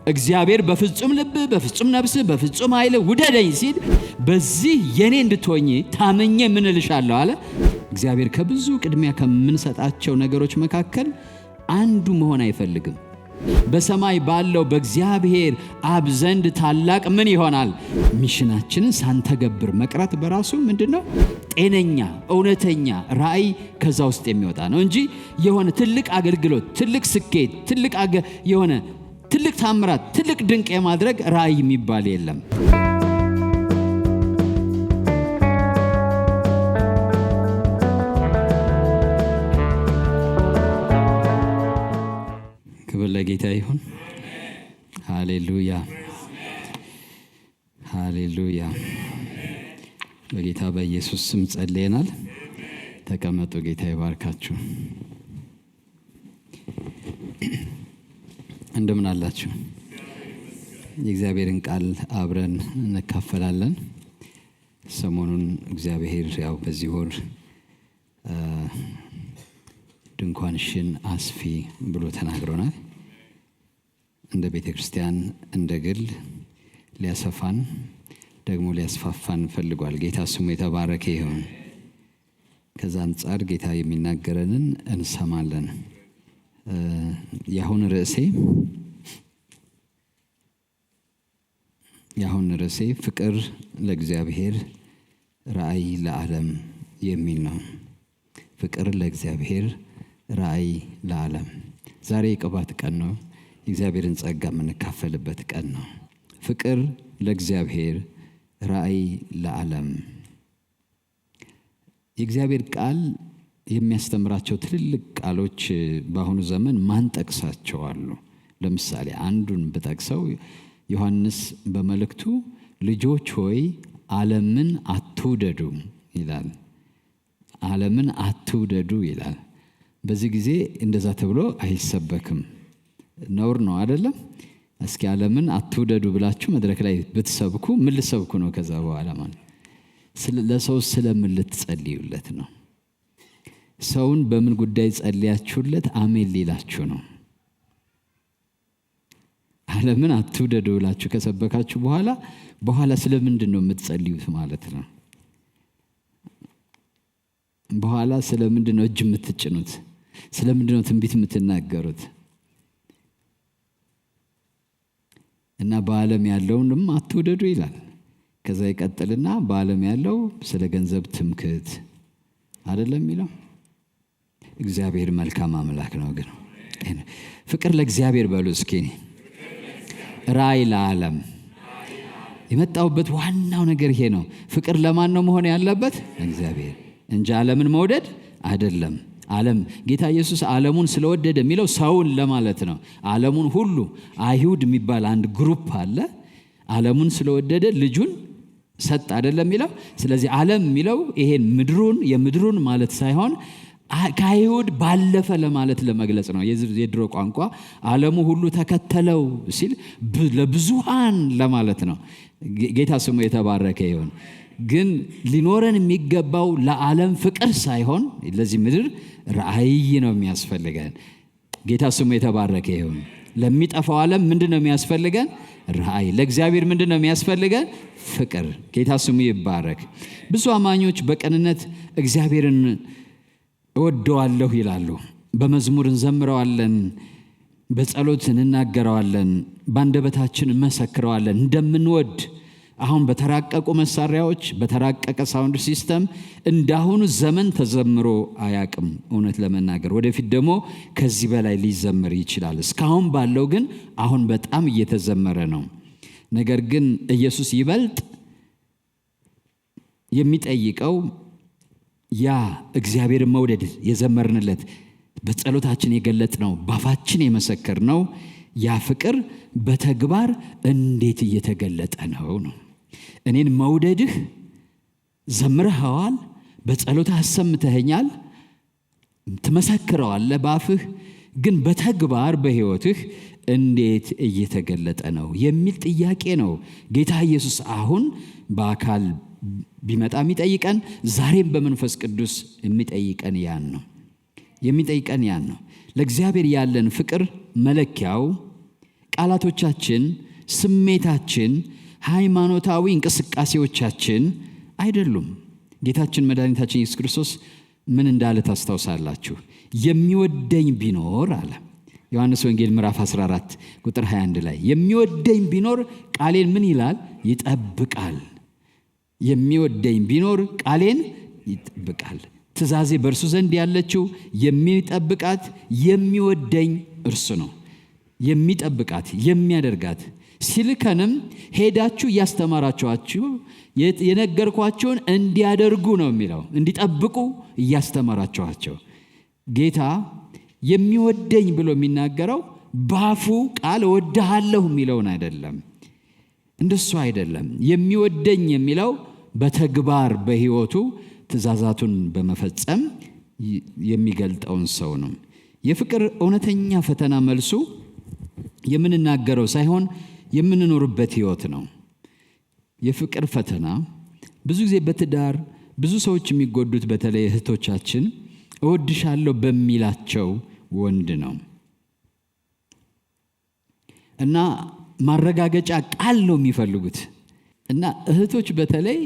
እግዚአብሔር በፍጹም ልብ በፍጹም ነፍስ በፍጹም ኃይል ውደደኝ ሲል በዚህ የኔ እንድትሆኚ ታመኘ ምን እልሻለሁ አለ። እግዚአብሔር ከብዙ ቅድሚያ ከምንሰጣቸው ነገሮች መካከል አንዱ መሆን አይፈልግም። በሰማይ ባለው በእግዚአብሔር አብ ዘንድ ታላቅ ምን ይሆናል? ሚሽናችንን ሳንተገብር መቅረት በራሱ ምንድነው? ጤነኛ እውነተኛ ራእይ ከዛ ውስጥ የሚወጣ ነው እንጂ የሆነ ትልቅ አገልግሎት፣ ትልቅ ስኬት፣ ትልቅ ታምራት፣ ትልቅ ድንቅ የማድረግ ራእይ የሚባል የለም። ክብር ለጌታ ይሁን። ሃሌሉያ ሃሌሉያ። በጌታ በኢየሱስ ስም ጸልየናል። ተቀመጡ። ጌታ ይባርካችሁ። እንደምን አላችሁ? የእግዚአብሔርን ቃል አብረን እንካፈላለን። ሰሞኑን እግዚአብሔር ያው በዚህ ወር ድንኳንሽን አስፊ ብሎ ተናግሮናል። እንደ ቤተ ክርስቲያን እንደ ግል ሊያሰፋን ደግሞ ሊያስፋፋን ፈልጓል። ጌታ ስሙ የተባረከ ይሁን። ከዛ አንጻር ጌታ የሚናገረንን እንሰማለን። የአሁን ርዕሴ ፍቅር ለእግዚአብሔር ራእይ ለዓለም የሚል ነው። ፍቅር ለእግዚአብሔር ራእይ ለዓለም። ዛሬ የቅባት ቀን ነው። የእግዚአብሔርን ጸጋ የምንካፈልበት ቀን ነው። ፍቅር ለእግዚአብሔር ራእይ ለዓለም። የእግዚአብሔር ቃል የሚያስተምራቸው ትልልቅ ቃሎች በአሁኑ ዘመን ማን ጠቅሳቸው አሉ። ለምሳሌ አንዱን በጠቅሰው ዮሐንስ በመልእክቱ ልጆች ሆይ ዓለምን አትውደዱ ይላል። ዓለምን አትውደዱ ይላል። በዚህ ጊዜ እንደዛ ተብሎ አይሰበክም። ነውር ነው አይደለም? እስኪ ዓለምን አትውደዱ ብላችሁ መድረክ ላይ ብትሰብኩ ምን ልሰብኩ ነው? ከዛ በኋላ ማለት ለሰው ስለምን ልትጸልዩለት ነው? ሰውን በምን ጉዳይ ጸልያችሁለት አሜን ሊላችሁ ነው? ዓለምን አትውደዱ ብላችሁ ከሰበካችሁ በኋላ ስለምንድን ነው የምትጸልዩት ማለት ነው? በኋላ ስለምንድን ነው እጅ የምትጭኑት? ስለምንድን ነው ትንቢት የምትናገሩት? እና በዓለም ያለውንም አትውደዱ ይላል። ከዛ ይቀጥልና በዓለም ያለው ስለ ገንዘብ ትምክህት አይደለም የሚለው። እግዚአብሔር መልካም አምላክ ነው። ግን ፍቅር ለእግዚአብሔር በሉ እስኪ። ራእይ ለዓለም የመጣውበት ዋናው ነገር ይሄ ነው። ፍቅር ለማን ነው መሆን ያለበት? እግዚአብሔር እንጂ ዓለምን መውደድ አይደለም። ዓለም ጌታ ኢየሱስ ዓለሙን ስለወደደ የሚለው ሰውን ለማለት ነው። ዓለሙን ሁሉ አይሁድ የሚባል አንድ ግሩፕ አለ። ዓለሙን ስለወደደ ልጁን ሰጥ አይደለም የሚለው። ስለዚህ ዓለም የሚለው ይሄን የምድሩን ማለት ሳይሆን ከአይሁድ ባለፈ ለማለት ለመግለጽ ነው። የድሮ ቋንቋ ዓለሙ ሁሉ ተከተለው ሲል ለብዙሃን ለማለት ነው። ጌታ ስሙ የተባረከ ይሁን። ግን ሊኖረን የሚገባው ለዓለም ፍቅር ሳይሆን ለዚህ ምድር ራእይ ነው የሚያስፈልገን። ጌታ ስሙ የተባረከ ይሁን። ለሚጠፋው ዓለም ምንድን ነው የሚያስፈልገን? ራእይ። ለእግዚአብሔር ምንድን ነው የሚያስፈልገን? ፍቅር። ጌታ ስሙ ይባረክ። ብዙ አማኞች በቅንነት እግዚአብሔርን እወደዋለሁ ይላሉ። በመዝሙር እንዘምረዋለን፣ በጸሎት እንናገረዋለን፣ በአንደበታችን እንመሰክረዋለን እንደምንወድ። አሁን በተራቀቁ መሳሪያዎች በተራቀቀ ሳውንድ ሲስተም እንዳሁኑ ዘመን ተዘምሮ አያቅም። እውነት ለመናገር ወደፊት ደግሞ ከዚህ በላይ ሊዘመር ይችላል። እስካሁን ባለው ግን አሁን በጣም እየተዘመረ ነው። ነገር ግን ኢየሱስ ይበልጥ የሚጠይቀው ያ እግዚአብሔርን መውደድ የዘመርንለት በጸሎታችን የገለጥነው ባፋችን የመሰከርነው ያ ፍቅር በተግባር እንዴት እየተገለጠ ነው። እኔን መውደድህ ዘምረኸዋል፣ በጸሎትህ አሰምተኸኛል፣ ትመሰክረዋለህ ባፍህ፣ ግን በተግባር በሕይወትህ እንዴት እየተገለጠ ነው የሚል ጥያቄ ነው ጌታ ኢየሱስ አሁን በአካል ቢመጣ የሚጠይቀን፣ ዛሬም በመንፈስ ቅዱስ የሚጠይቀን ያን ነው። ለእግዚአብሔር ያለን ፍቅር መለኪያው ቃላቶቻችን፣ ስሜታችን፣ ሃይማኖታዊ እንቅስቃሴዎቻችን አይደሉም። ጌታችን መድኃኒታችን ኢየሱስ ክርስቶስ ምን እንዳለ ታስታውሳላችሁ? የሚወደኝ ቢኖር አለ ዮሐንስ ወንጌል ምዕራፍ 14 ቁጥር 21 ላይ የሚወደኝ ቢኖር ቃሌን ምን ይላል? ይጠብቃል። የሚወደኝ ቢኖር ቃሌን ይጠብቃል። ትእዛዜ በእርሱ ዘንድ ያለችው የሚጠብቃት የሚወደኝ እርሱ ነው። የሚጠብቃት የሚያደርጋት ሲልከንም ሄዳችሁ እያስተማራችኋችሁ የነገርኳቸውን እንዲያደርጉ ነው የሚለው። እንዲጠብቁ እያስተማራችኋቸው። ጌታ የሚወደኝ ብሎ የሚናገረው ባፉ ቃል እወድሃለሁ የሚለውን አይደለም። እንደሱ አይደለም። የሚወደኝ የሚለው በተግባር በሕይወቱ ትእዛዛቱን በመፈጸም የሚገልጠውን ሰው ነው። የፍቅር እውነተኛ ፈተና መልሱ የምንናገረው ሳይሆን የምንኖርበት ሕይወት ነው። የፍቅር ፈተና ብዙ ጊዜ በትዳር ብዙ ሰዎች የሚጎዱት በተለይ እህቶቻችን እወድሻለሁ በሚላቸው ወንድ ነው እና ማረጋገጫ ቃል ነው የሚፈልጉት። እና እህቶች በተለይ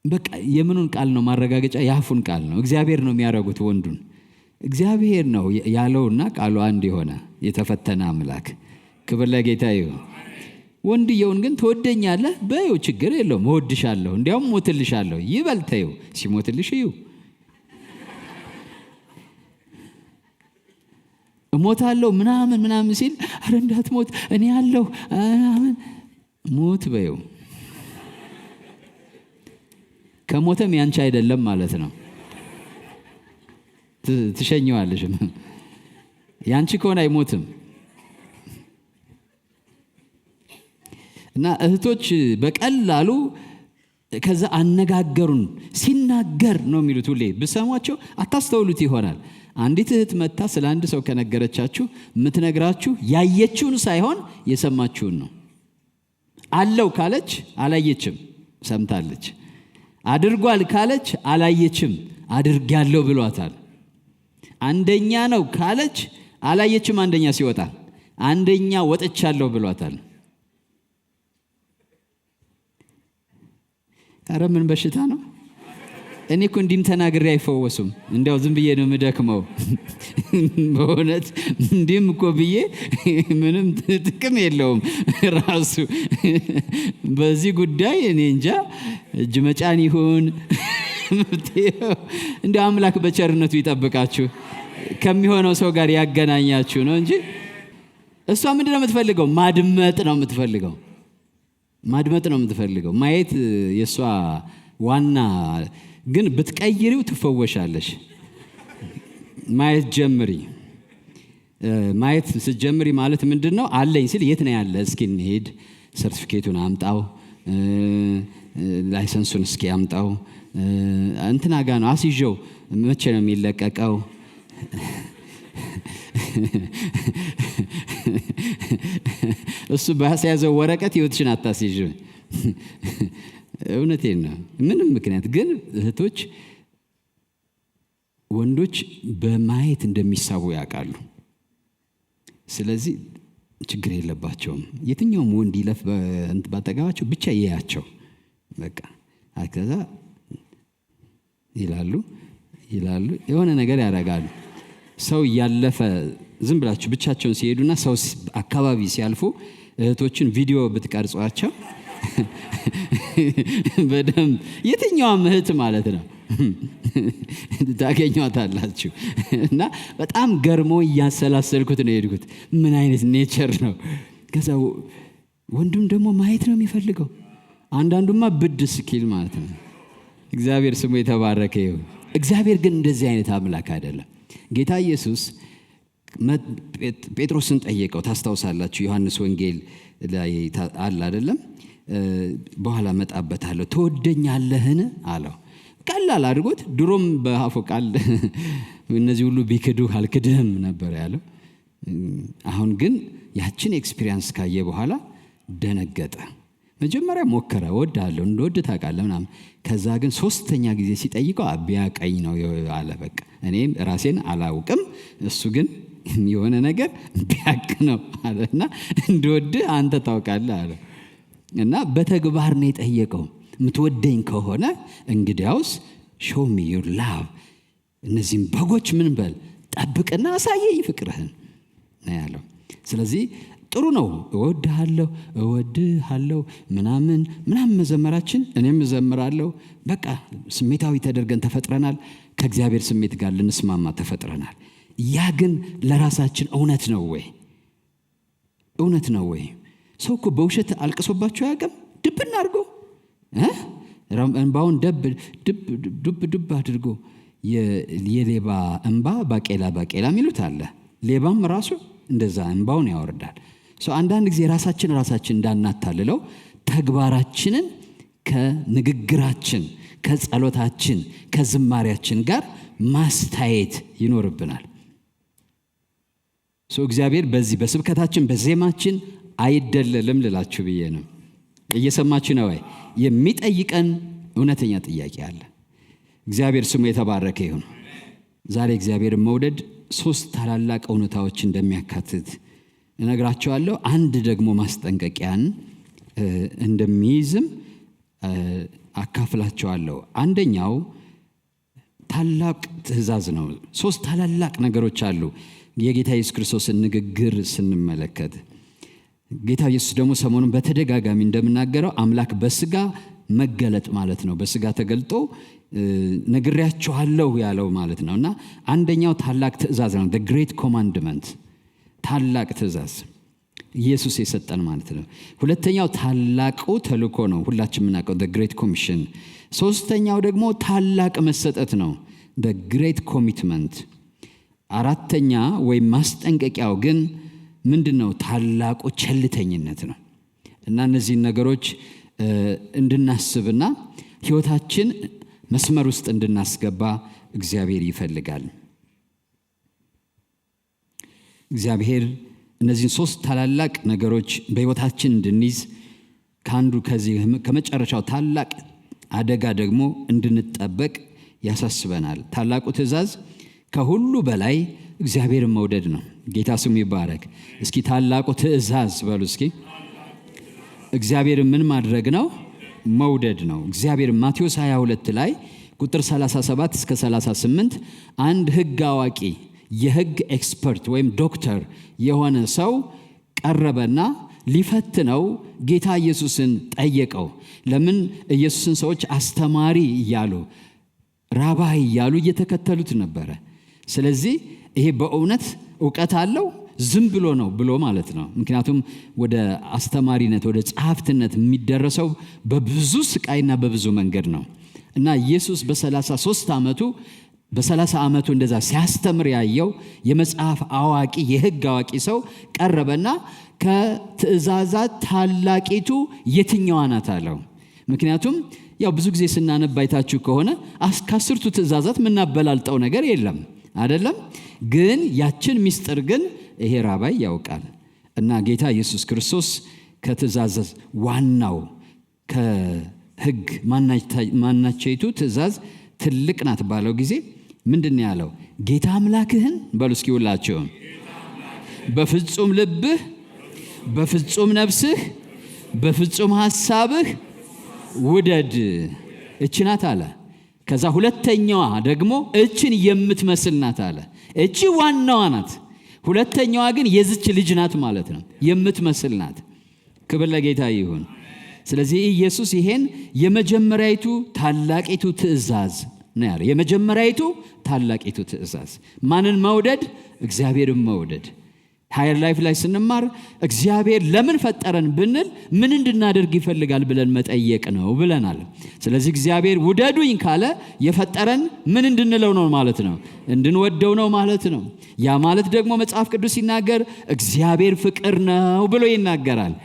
በቃ የምኑን ቃል ነው ማረጋገጫ? የአፉን ቃል ነው። እግዚአብሔር ነው የሚያረጉት ወንዱን። እግዚአብሔር ነው ያለውና ቃሉ አንድ የሆነ የተፈተነ አምላክ። ክብር ለጌታ ይሁን። ወንድየውን ግን ትወደኛለህ በይው፣ ችግር የለውም እወድሻለሁ፣ እንዲያውም ሞትልሻለሁ ይበል ተይው። ሲሞትልሽ ይው እሞታለሁ ምናምን ሲል አረ እንዳትሞት እኔ ያለሁ ሞት በይው። ከሞተም ያንቺ አይደለም ማለት ነው። ትሸኘዋለሽ። ያንቺ ከሆነ አይሞትም። እና እህቶች በቀላሉ ከዛ አነጋገሩን ሲናገር ነው የሚሉት። ሁሌ ብሰሟቸው አታስተውሉት ይሆናል። አንዲት እህት መታ ስለ አንድ ሰው ከነገረቻችሁ የምትነግራችሁ ያየችውን ሳይሆን የሰማችውን ነው። አለው ካለች አላየችም፣ ሰምታለች። አድርጓል ካለች አላየችም፣ አድርጌያለሁ ብሏታል። አንደኛ ነው ካለች አላየችም፣ አንደኛ ሲወጣ አንደኛ ወጥቻለሁ ብሏታል። ኧረ ምን በሽታ ነው? እኔ እኮ እንዲህም ተናግሬ አይፈወሱም። እንዲያው ዝም ብዬ ነው የምደክመው። በእውነት እንዲህም እኮ ብዬ ምንም ጥቅም የለውም ራሱ በዚህ ጉዳይ እኔ እንጃ። እጅ መጫን ይሁን እንዲያው አምላክ በቸርነቱ ይጠብቃችሁ፣ ከሚሆነው ሰው ጋር ያገናኛችሁ ነው እንጂ እሷ ምንድን ነው የምትፈልገው? ማድመጥ ነው የምትፈልገው። ማድመጥ ነው የምትፈልገው። ማየት የእሷ ዋና ግን ብትቀይሪው ትፈወሻለሽ። ማየት ጀምሪ። ማየት ስትጀምሪ ማለት ምንድን ነው? አለኝ ሲል የት ነው ያለ? እስኪ እንሄድ፣ ሰርቲፊኬቱን አምጣው፣ ላይሰንሱን እስኪ አምጣው፣ እንትና ጋ ነው አስይዤው፣ መቼ ነው የሚለቀቀው? እሱ ባስያዘው ወረቀት ህይወትሽን አታስይዥ። እውነቴን ነው። ምንም ምክንያት ግን እህቶች ወንዶች በማየት እንደሚሳቡ ያውቃሉ። ስለዚህ ችግር የለባቸውም። የትኛውም ወንድ ይለፍ ባጠገባቸው ብቻ ይያቸው በቃ። ከዛ ይላሉ የሆነ ነገር ያደርጋሉ። ሰው እያለፈ ዝም ብላችሁ ብቻቸውን ሲሄዱና ሰው አካባቢ ሲያልፉ እህቶችን ቪዲዮ ብትቀርጿቸው በደንብ የትኛውም እህት ማለት ነው ታገኟታላችሁ። እና በጣም ገርሞ እያሰላሰልኩት ነው የሄድኩት። ምን አይነት ኔቸር ነው? ከዛ ወንድም ደግሞ ማየት ነው የሚፈልገው። አንዳንዱማ ብድ ስኪል ማለት ነው። እግዚአብሔር ስሙ የተባረከ ይሁን። እግዚአብሔር ግን እንደዚህ አይነት አምላክ አይደለም። ጌታ ኢየሱስ ጴጥሮስን ጠየቀው። ታስታውሳላችሁ፣ ዮሐንስ ወንጌል ላይ አለ አይደለም? በኋላ መጣበታለሁ። ትወደኛለህን አለው። ቀላል አድርጎት። ድሮም በአፉ ቃል እነዚህ ሁሉ ቢክዱ አልክድህም ነበር ያለው። አሁን ግን ያችን ኤክስፒሪየንስ ካየ በኋላ ደነገጠ። መጀመሪያ ሞከረ፣ እወድሃለሁ እንደወድ ታውቃለህ ምናምን። ከዛ ግን 3ኛ ጊዜ ሲጠይቀው ቢያቀኝ ነው አለ። በቃ እኔም ራሴን አላውቅም፣ እሱ ግን የሆነ ነገር ቢያቅ ነው አለና እንድወድህ አንተ ታውቃለህ አለ። እና በተግባር ነው የጠየቀው። የምትወደኝ ከሆነ እንግዲያውስ show me your love፣ እነዚህም በጎች ምን በል ጠብቅና አሳየኝ ፍቅርህን ነው ያለው። ስለዚህ ጥሩ ነው እወድሃለሁ ምናምን መዘመራችን፣ እኔም እዘምራለሁ። በቃ ስሜታዊ ተደርገን ተፈጥረናል። ከእግዚአብሔር ስሜት ጋር ልንስማማ ተፈጥረናል። ያ ግን ለራሳችን እውነት ነው ወይ? እውነት ነው ወይ? ሰው እኮ በውሸት አልቅሶባቸው አያውቅም? ድብና አድርጎ እንባውን ዱብ አድርጎ የሌባ እንባ ባቄላ ሚሉት አለ። ሌባም ራሱ እንደዛ እንባውን ያወርዳል። አንዳንድ ጊዜ ራሳችን እንዳናታልለው ተግባራችንን ከንግግራችን፣ ከጸሎታችን፣ ከዝማሪያችን ጋር ማስተያየት ይኖርብናል። እግዚአብሔር በዚህ በስብከታችን በዜማችን አይደለልም ልላችሁ ብዬ ነው። እየሰማችሁ ነው ወይ? የሚጠይቀን እውነተኛ ጥያቄ አለ። እግዚአብሔር ስሙ የተባረከ ይሁን። ዛሬ እግዚአብሔርን መውደድ 3 ታላላቅ እውነታዎች እንደሚያካትት እነግራቸዋለሁ። አንድ ደግሞ ማስጠንቀቂያን እንደሚይዝም አካፍላቸዋለሁ። አንደኛው ታላቅ ትእዛዝ ነው። 3 ታላላቅ ነገሮች አሉ። የጌታ ኢየሱስ ክርስቶስን ንግግር ስንመለከት ጌታ ኢየሱስ ደግሞ ሰሞኑን በተደጋጋሚ እንደምናገረው አምላክ በስጋ መገለጥ ማለት ነው። በስጋ ተገልጦ ነግሬያችኋለሁ ያለው ማለት ነው። እና አንደኛው ታላቅ ትእዛዝ ነው፣ the great commandment፣ ታላቅ ትእዛዝ ኢየሱስ የሰጠን ማለት ነው። ሁለተኛው ታላቁ ተልእኮ ነው፣ ሁላችን የምናውቀው the great commission። ሶስተኛው ደግሞ ታላቅ መሰጠት ነው፣ the great commitment። አራተኛ ወይም ማስጠንቀቂያው ግን ምንድነው? ታላቁ ቸልተኝነት ነው። እና እነዚህ ነገሮች እንድናስብና ህይወታችን መስመር ውስጥ እንድናስገባ እግዚአብሔር ይፈልጋል። እግዚአብሔር እነዚህን 3 ታላላቅ ነገሮች በህይወታችን እንድንይዝ ከመጨረሻው ታላቅ አደጋ ደግሞ እንድንጠበቅ ያሳስበናል። ታላቁ ትእዛዝ ከሁሉ በላይ እግዚአብሔርን መውደድ ነው። ጌታ ስሙ ይባረክ። እስኪ ታላቁ ትእዛዝ በሉ እስኪ። እግዚአብሔርን ምን ማድረግ ነው? መውደድ ነው። እግዚአብሔር ማቴዎስ 22 ላይ ቁጥር 37 እስከ 38 አንድ ህግ አዋቂ የህግ ኤክስፐርት ወይም ዶክተር የሆነ ሰው ቀረበና ሊፈትነው ጌታ ኢየሱስን ጠየቀው። ለምን ኢየሱስን ሰዎች አስተማሪ እያሉ ራባይ እያሉ እየተከተሉት ነበረ። ስለዚህ ይሄ በእውነት ዕውቀት አለው ዝም ብሎ ነው ብሎ ማለት ነው። ምክንያቱም ወደ አስተማሪነት ወደ ጸሐፍትነት የሚደረሰው በብዙ ስቃይና በብዙ መንገድ ነው። እና ኢየሱስ በ30 ዓመቱ እንደዛ ሲያስተምር ያየው የመጽሐፍ አዋቂ የህግ አዋቂ ሰው ቀረበና ከትእዛዛት ታላቂቱ የትኛዋ ናት አለው። ምክንያቱም ያው ብዙ ጊዜ ስናነባይታችሁ ከሆነ ከ10ቱ ትእዛዛት ምናበላልጠው ነገር የለም አይደለም። ግን ያችን ሚስጥር ግን ይሄ ራባይ ያውቃል። እና ጌታ ኢየሱስ ክርስቶስ ከትእዛዝ ዋናው ከህግ ማናቸይቱ ትእዛዝ ትልቅ ናት ባለው ጊዜ ምንድን ያለው? ጌታ አምላክህን በሉ እስኪ ሁላችሁ በፍጹም ልብህ፣ በፍጹም ነፍስህ፣ በፍጹም ሐሳብህ ውደድ። እቺ ናት አለ። ከዛ ሁለተኛዋ ደግሞ እችን የምትመስል ናት አለ። እቺ ዋናዋ ናት። ሁለተኛዋ ግን የዚች ልጅ ናት ማለት ነው፣ የምትመስል ናት። ክብር ለጌታ ይሁን። ስለዚህ ኢየሱስ ይሄን የመጀመሪያይቱ ታላቂቱ ትእዛዝ ነው ያለው። የመጀመሪያይቱ ታላቂቱ ትእዛዝ ማንን መውደድ? እግዚአብሔርን መውደድ። ሃየር ላይፍ ላይ ስንማር እግዚአብሔር ለምን ፈጠረን ብንል ምን እንድናደርግ ይፈልጋል ብለን መጠየቅ ነው ብለናል። ስለዚህ እግዚአብሔር ውደዱኝ ካለ የፈጠረን ምን እንድንለው ነው ማለት ነው? እንድንወደው ነው ማለት ነው። ያ ማለት ደግሞ መጽሐፍ ቅዱስ ሲናገር እግዚአብሔር ፍቅር ነው ብሎ ይናገራል።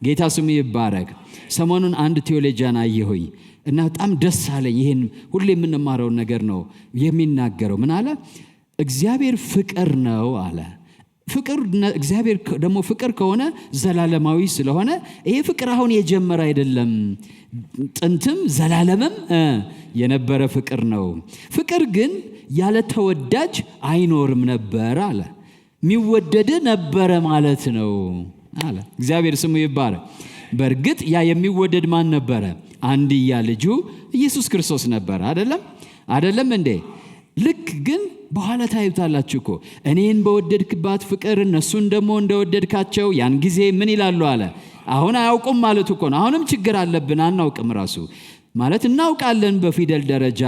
ጌታ ስሙ ይባረክ። ሰሞኑን አንድ ቴዎሎጂያን አየሁኝ እና በጣም ደስ አለኝ። ይሄን ሁሌ የምንማረውን ነገር ነው የሚናገረው። ምን አለ? እግዚአብሔር ፍቅር ነው አለ። እግዚአብሔር ደግሞ ፍቅር ከሆነ ዘላለማዊ ስለሆነ ይሄ ፍቅር አሁን የጀመረ አይደለም፣ ጥንትም ዘላለምም የነበረ ፍቅር ነው። ፍቅር ግን ያለ ተወዳጅ አይኖርም ነበር አለ። የሚወደድ ነበረ ማለት ነው አለ። እግዚአብሔር ስሙ ይባረክ። በእርግጥ ያ የሚወደድ ማን ነበረ? አንድያ ልጁ ኢየሱስ ክርስቶስ ነበረ። አይደለም እንዴ? ልክ ግን በኋላ ታዩታላችሁ እኮ እኔን በወደድክባት ፍቅር እነሱን ደግሞ እንደወደድካቸው ያን ጊዜ ምን ይላሉ አለ። አሁን አያውቁም ማለት እኮ ነው። አሁንም ችግር አለብን፣ አናውቅም ራሱ ማለት እናውቃለን በፊደል ደረጃ፣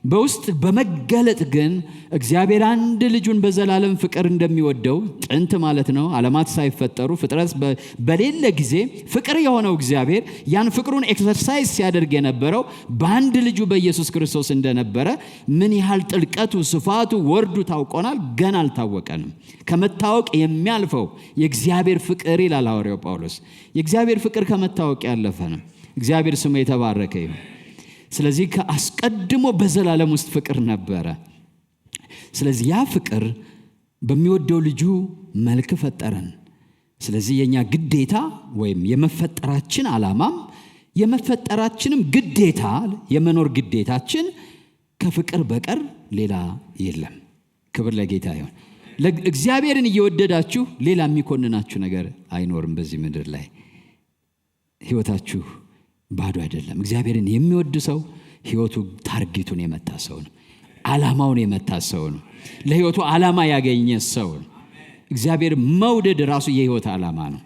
በውስጥ በመገለጥ ግን እግዚአብሔር አንድ ልጁን በዘላለም ፍቅር እንደሚወደው ጥንት ማለት ነው ዓለማት ሳይፈጠሩ ፍጥረት በሌለ ጊዜ ፍቅር የሆነው እግዚአብሔር ያን ፍቅሩን ኤክሰርሳይዝ ሲያደርግ የነበረው በአንድ ልጁ በኢየሱስ ክርስቶስ እንደነበረ ምን ያህል ጥልቀቱ፣ ስፋቱ፣ ወርዱ ታውቆናል? ገና አልታወቀንም። ከመታወቅ የሚያልፈው የእግዚአብሔር ፍቅር ይላል ሐዋርያው ጳውሎስ። የእግዚአብሔር ፍቅር ከመታወቅ ያለፈ ነው። እግዚአብሔር ስሙ የተባረከ ይሁን። ስለዚህ ከአስቀድሞ በዘላለም ውስጥ ፍቅር ነበረ። ስለዚህ ያ ፍቅር በሚወደው ልጁ መልክ ፈጠረን። ስለዚህ የኛ ግዴታ ወይም የመፈጠራችን ዓላማም የመፈጠራችንም ግዴታ የመኖር ግዴታችን ከፍቅር በቀር ሌላ የለም። ክብር ለጌታ ይሁን። እግዚአብሔርን እየወደዳችሁ ሌላ የሚኮንናችሁ ነገር አይኖርም በዚህ ምድር ላይ። ህይወታችሁ ባዶ አይደለም። እግዚአብሔርን የሚወድ ሰው ህይወቱ ታርጌቱን የመታ ሰው ነው። ዓላማውን የመታ ሰው ነው። ለህይወቱ ዓላማ ያገኘ ሰው ነው። እግዚአብሔር መውደድ ራሱ የህይወት ዓላማ ነው።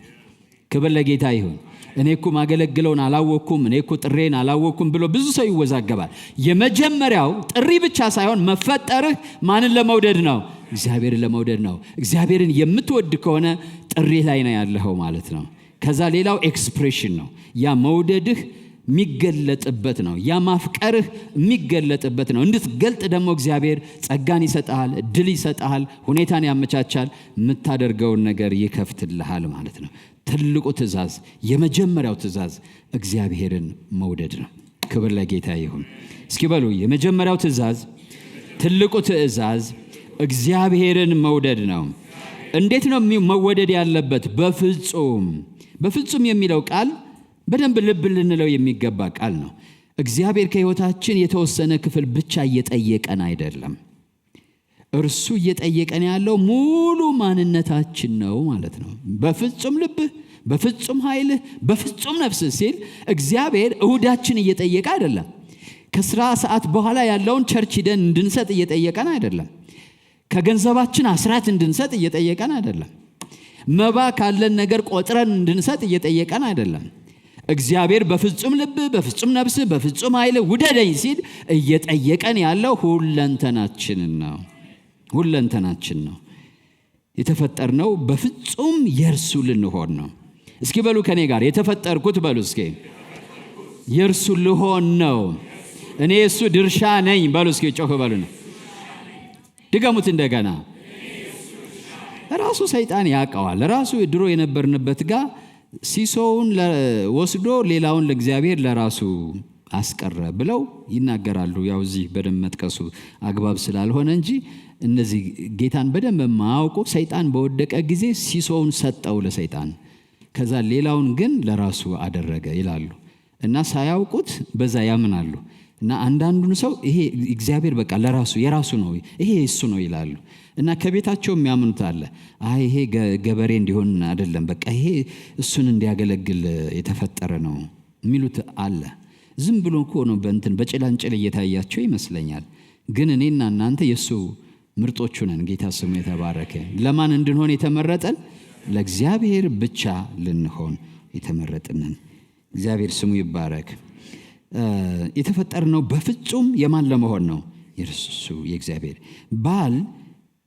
ክብር ለጌታ ይሁን። እኔ እኮ ማገለግለውን አላወቅኩም፣ እኔ እኮ ጥሬን አላወቅኩም ብሎ ብዙ ሰው ይወዛገባል። የመጀመሪያው ጥሪ ብቻ ሳይሆን መፈጠርህ ማንን ለመውደድ ነው? እግዚአብሔርን ለመውደድ ነው። እግዚአብሔርን የምትወድ ከሆነ ጥሪ ላይ ነው ያለኸው ማለት ነው። ከዛ ሌላው ኤክስፕሬሽን ነው። ያ መውደድህ የሚገለጥበት ነው። ያ ማፍቀርህ የሚገለጥበት ነው። እንድትገልጥ ደግሞ እግዚአብሔር ጸጋን ይሰጣል፣ እድል ይሰጣል፣ ሁኔታን ያመቻቻል፣ የምታደርገውን ነገር ይከፍትልሃል ማለት ነው። ትልቁ ትእዛዝ፣ የመጀመሪያው ትእዛዝ እግዚአብሔርን መውደድ ነው። ክብር ለጌታ ይሁን። እስኪ በሉ የመጀመሪያው ትእዛዝ፣ ትልቁ ትእዛዝ እግዚአብሔርን መውደድ ነው። እንዴት ነው መወደድ ያለበት? በፍጹም የሚለው ቃል በደንብ ልብ ልንለው የሚገባ ቃል ነው። እግዚአብሔር ከሕይወታችን የተወሰነ ክፍል ብቻ እየጠየቀን አይደለም። እርሱ እየጠየቀን ያለው ሙሉ ማንነታችን ነው ማለት ነው። በፍጹም ልብህ፣ በፍጹም ኃይልህ፣ በፍጹም ነፍስህ ሲል እግዚአብሔር እሁዳችን እየጠየቀ አይደለም። ከስራ ሰዓት በኋላ ያለውን ቸርች ሂደን እንድንሰጥ እየጠየቀን አይደለም። ከገንዘባችን አስራት እንድንሰጥ እየጠየቀን አይደለም። መባ ካለን ነገር ቆጥረን እንድንሰጥ እየጠየቀን አይደለም። እግዚአብሔር በፍጹም ልብ፣ በፍጹም ነፍስ፣ በፍጹም ኃይል ውደደኝ ሲል እየጠየቀን ያለው ሁለንተናችንን ነው። ሁለንተናችን ነው የተፈጠርነው በፍጹም የእርሱ ልንሆን ነው። እስኪ በሉ ከኔ ጋር የተፈጠርኩት በሉ እስኪ የእርሱ ልሆን ነው። እኔ የእሱ ድርሻ ነኝ በሉ እስኪ ጮህ በሉ ነው። ድገሙት እንደገና። ራሱ ሰይጣን ያውቀዋል። ራሱ ድሮ የነበርንበት ጋር ሲሶውን ወስዶ ሌላውን ለእግዚአብሔር ለራሱ አስቀረ ብለው ይናገራሉ። ያው እዚህ በደንብ መጥቀሱ አግባብ ስላልሆነ እንጂ እነዚህ ጌታን በደንብ የማያውቁ ሰይጣን በወደቀ ጊዜ ሲሶውን ሰጠው ለሰይጣን፣ ከዛ ሌላውን ግን ለራሱ አደረገ ይላሉ እና ሳያውቁት በዛ ያምናሉ። እና አንዳንዱን ሰው ይሄ እግዚአብሔር በቃ ለራሱ የራሱ ነው ይሄ እሱ ነው ይላሉ። እና ከቤታቸው የሚያምኑት አለ። ይሄ ገበሬ እንዲሆን አይደለም፣ በቃ ይሄ እሱን እንዲያገለግል የተፈጠረ ነው የሚሉት አለ። ዝም ብሎ እኮ ነው በጭላንጭል እየታያቸው ይመስለኛል። ግን እኔና እናንተ የእሱ ምርጦቹ ነን። ጌታ ስሙ የተባረከ። ለማን እንድንሆን የተመረጠን? ለእግዚአብሔር ብቻ ልንሆን የተመረጥንን። እግዚአብሔር ስሙ ይባረክ። የተፈጠርነው በፍጹም የማን ለመሆን ነው? የእርሱ የእግዚአብሔር። ባል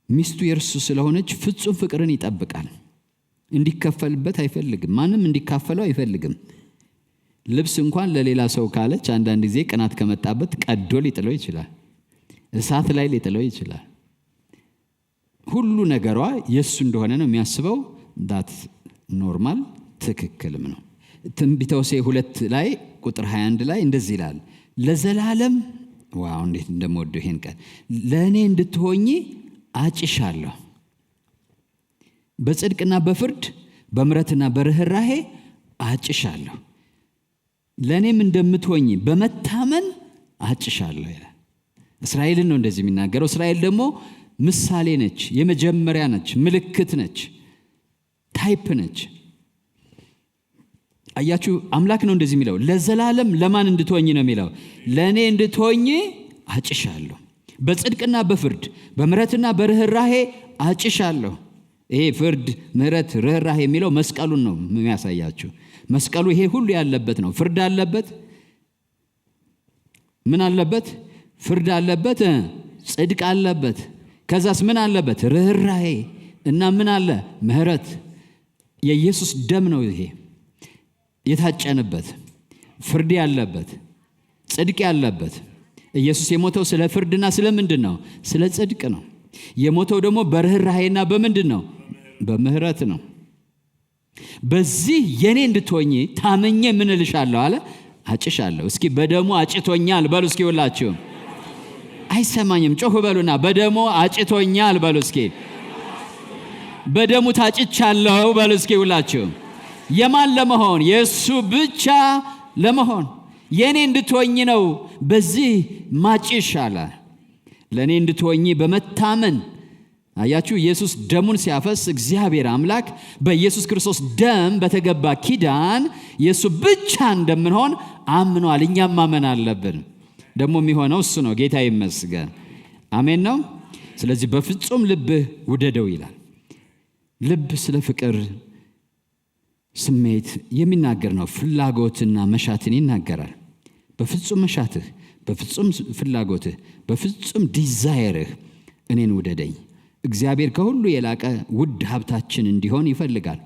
ሚስቱ የእርሱ ስለሆነች ፍጹም ፍቅርን ይጠብቃል። እንዲከፈልበት አይፈልግም። ማንም እንዲካፈለው አይፈልግም። ልብስ እንኳን ለሌላ ሰው ካለች አንዳንድ ጊዜ ቅናት ከመጣበት ቀዶ ሊጥለው ይችላል። እሳት ላይ ሊጥለው ይችላል። ሁሉ ነገሯ የእሱ እንደሆነ ነው የሚያስበው። ዳት ኖርማል ትክክልም ነው። ትንቢተ ሆሴዕ 2 ላይ ቁጥር 21 ላይ እንደዚህ ይላል፣ ለዘላለም ዋው እንዴት እንደምወደው ይሄን ቃል፣ ለእኔ እንድትሆኚ አጭሻለሁ፣ በጽድቅና በፍርድ በምሕረትና በርኅራኄ አጭሻለሁ፣ ለእኔም እንደምትሆኚ በመታመን አጭሻለሁ ይላል። እስራኤልን ነው እንደዚህ የሚናገረው። እስራኤል ደግሞ ምሳሌ ነች፣ የመጀመሪያ ነች፣ ምልክት ነች፣ ታይፕ ነች። አያችሁ አምላክ ነው እንደዚህ የሚለው። ለዘላለም ለማን እንድትሆኝ ነው የሚለው? ለእኔ እንድትሆኝ አጭሻለሁ። በጽድቅና በፍርድ በምሕረትና በርኅራሄ አጭሻለሁ። ይሄ ፍርድ፣ ምሕረት፣ ርኅራሄ የሚለው መስቀሉን ነው የሚያሳያችሁ። መስቀሉ ይሄ ሁሉ ያለበት ነው። ፍርድ አለበት። ምን አለበት? ፍርድ አለበት። ጽድቅ አለበት። ከዛስ ምን አለበት? ርኅራሄ እና ምን አለ? ምሕረት። የኢየሱስ ደም ነው ይሄ የታጨነበት፣ ፍርድ ያለበት፣ ጽድቅ ያለበት። ኢየሱስ የሞተው ስለ ፍርድና ስለ ምንድን ነው? ስለ ጽድቅ ነው። የሞተው ደግሞ በርኅራሄና በምንድን ነው? በምሕረት ነው። በዚህ የኔ እንድትሆኚ ታመኘ ምን እልሻለሁ አለ? አጭሻለሁ። እስኪ በደሙ አጭቶኛል በሉ እስኪ ሁላችሁ። አይሰማኝም? ጮህ በሉና በደሙ አጭቶኛል በሉ እስኪ። በደሙ ታጭቻለሁ በሉ እስኪ ሁላችሁ። የማን ለመሆን? የእሱ ብቻ ለመሆን። የኔ እንድትሆኚ ነው በዚህ ማጭሽ አለ። ለእኔ እንድትሆኚ በመታመን አያችሁ። ኢየሱስ ደሙን ሲያፈስ እግዚአብሔር አምላክ በኢየሱስ ክርስቶስ ደም በተገባ ኪዳን የእሱ ብቻ እንደምንሆን አምኗል። እኛም ማመን አለብን። ደግሞ የሚሆነው እሱ ነው። ጌታ ይመስገን። አሜን ነው። ስለዚህ በፍጹም ልብህ ውደደው ይላል። ልብ ስለ ፍቅር ስሜት የሚናገር ነው። ፍላጎትና መሻትን ይናገራል። በፍጹም መሻትህ፣ በፍጹም ፍላጎትህ፣ በፍጹም ዲዛይርህ እኔን ውደደኝ። እግዚአብሔር ከሁሉ የላቀ ውድ ሀብታችን እንዲሆን ይፈልጋል።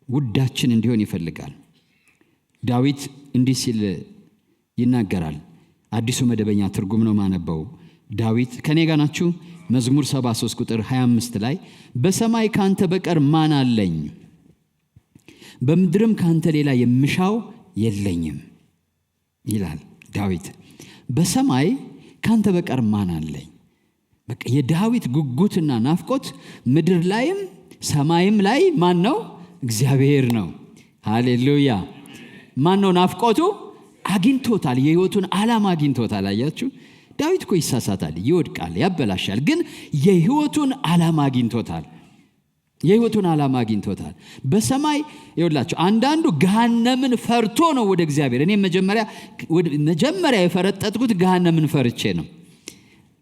ውዳችን እንዲሆን ይፈልጋል። ዳዊት እንዲህ ሲል ይናገራል። አዲሱ መደበኛ ትርጉም ነው ማነበው። ዳዊት ከኔ ጋር ናችሁ? መዝሙር 73 ቁጥር 25 ላይ በሰማይ ካንተ በቀር ማን አለኝ? በምድርም ካንተ ሌላ የምሻው የለኝም ይላል ዳዊት። በሰማይ ካንተ በቀር ማን አለኝ? በቃ የዳዊት ጉጉትና ናፍቆት ምድር ላይም ሰማይም ላይ ማን ነው? እግዚአብሔር ነው። ሃሌሉያ። ማን ነው ናፍቆቱ? አግኝቶታል። የህይወቱን ዓላማ አግኝቶታል። አያችሁ፣ ዳዊት እኮ ይሳሳታል፣ ይወድቃል፣ ያበላሻል። ግን የህይወቱን ዓላማ አግኝቶታል። የህይወቱን ዓላማ አግኝቶታል። በሰማይ ይኸውላችሁ፣ አንዳንዱ ገሃነምን ፈርቶ ነው ወደ እግዚአብሔር። እኔ መጀመሪያ የፈረጠጥኩት ገሃነምን ፈርቼ ነው።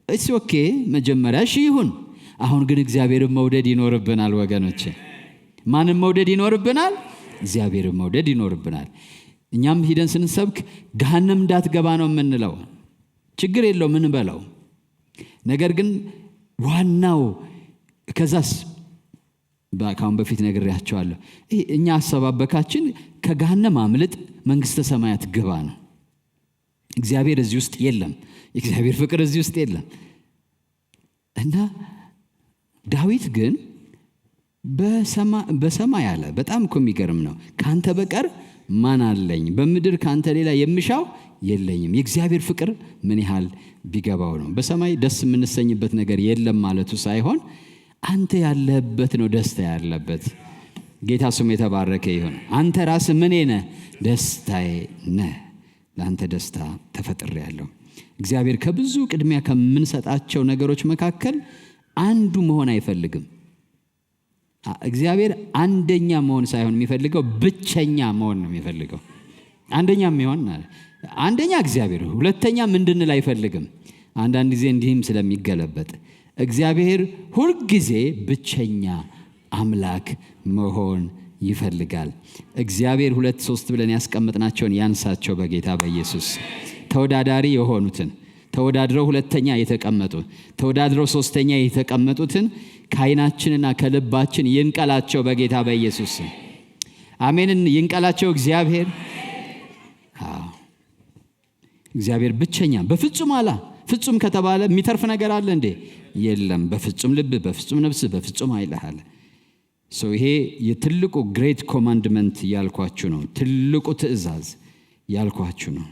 እሺ ኦኬ፣ መጀመሪያ እሺ ይሁን። አሁን ግን እግዚአብሔርን መውደድ ይኖርብናል ወገኖቼ። ማንን መውደድ ይኖርብናል? እግዚአብሔርን መውደድ ይኖርብናል። እኛም ሂደን ስንሰብክ ገሃነም እንዳትገባ ነው የምንለው። ችግር የለው ምን በለው። ነገር ግን ዋናው ከዛስ ካሁን በፊት ነግሬያቸዋለሁ። እኛ አሰባበካችን ከገሃነም አምልጥ መንግሥተ ሰማያት ግባ ነው። እግዚአብሔር እዚህ ውስጥ የለም። የእግዚአብሔር ፍቅር እዚህ ውስጥ የለም። እና ዳዊት ግን በሰማይ አለ። በጣም እኮ የሚገርም ነው። ካንተ በቀር ማን አለኝ? በምድር ካንተ ሌላ የምሻው የለኝም። የእግዚአብሔር ፍቅር ምን ያህል ቢገባው ነው። በሰማይ ደስ የምንሰኝበት ነገር የለም ማለቱ ሳይሆን አንተ ያለህበት ነው ደስታ ያለበት። ጌታ ስሙ የተባረከ ይሁን። አንተ ራስህ ምኔ ነህ? ደስታዬ ነህ። ለአንተ ደስታ ተፈጥሬያለሁ። እግዚአብሔር ከብዙ ቅድሚያ ከምንሰጣቸው ነገሮች መካከል አንዱ መሆን አይፈልግም። እግዚአብሔር አንደኛ መሆን ሳይሆን የሚፈልገው ብቸኛ መሆን ነው የሚፈልገው። አንደኛ እግዚአብሔር፣ ሁለተኛ እንድንል አይፈልግም። አንዳንድ ጊዜ እንዲህም ስለሚገለበጥ እግዚአብሔር ሁልጊዜ ብቸኛ አምላክ መሆን ይፈልጋል። እግዚአብሔር 2 3 ብለን ያስቀመጥናቸውን ያንሳቸው በጌታ በኢየሱስ። ተወዳዳሪ የሆኑትን ተወዳድረው ሁለተኛ የተቀመጡ ተወዳድረው ሶስተኛ የተቀመጡትን ከዓይናችንና ከልባችን ይንቀላቸው በጌታ በኢየሱስ። አሜንን። ይንቀላቸው እግዚአብሔር። እግዚአብሔር ብቸኛ በፍጹም አላ። ፍጹም ከተባለ የሚተርፍ ነገር አለ እንዴ? የለም። በፍጹም ልብ፣ በፍጹም ነፍስ፣ በፍጹም ኃይልህ አለ። ይሄ የትልቁ ግሬት ኮማንድመንት ያልኳችሁ ነው። ትልቁ ትእዛዝ ያልኳችሁ ነው።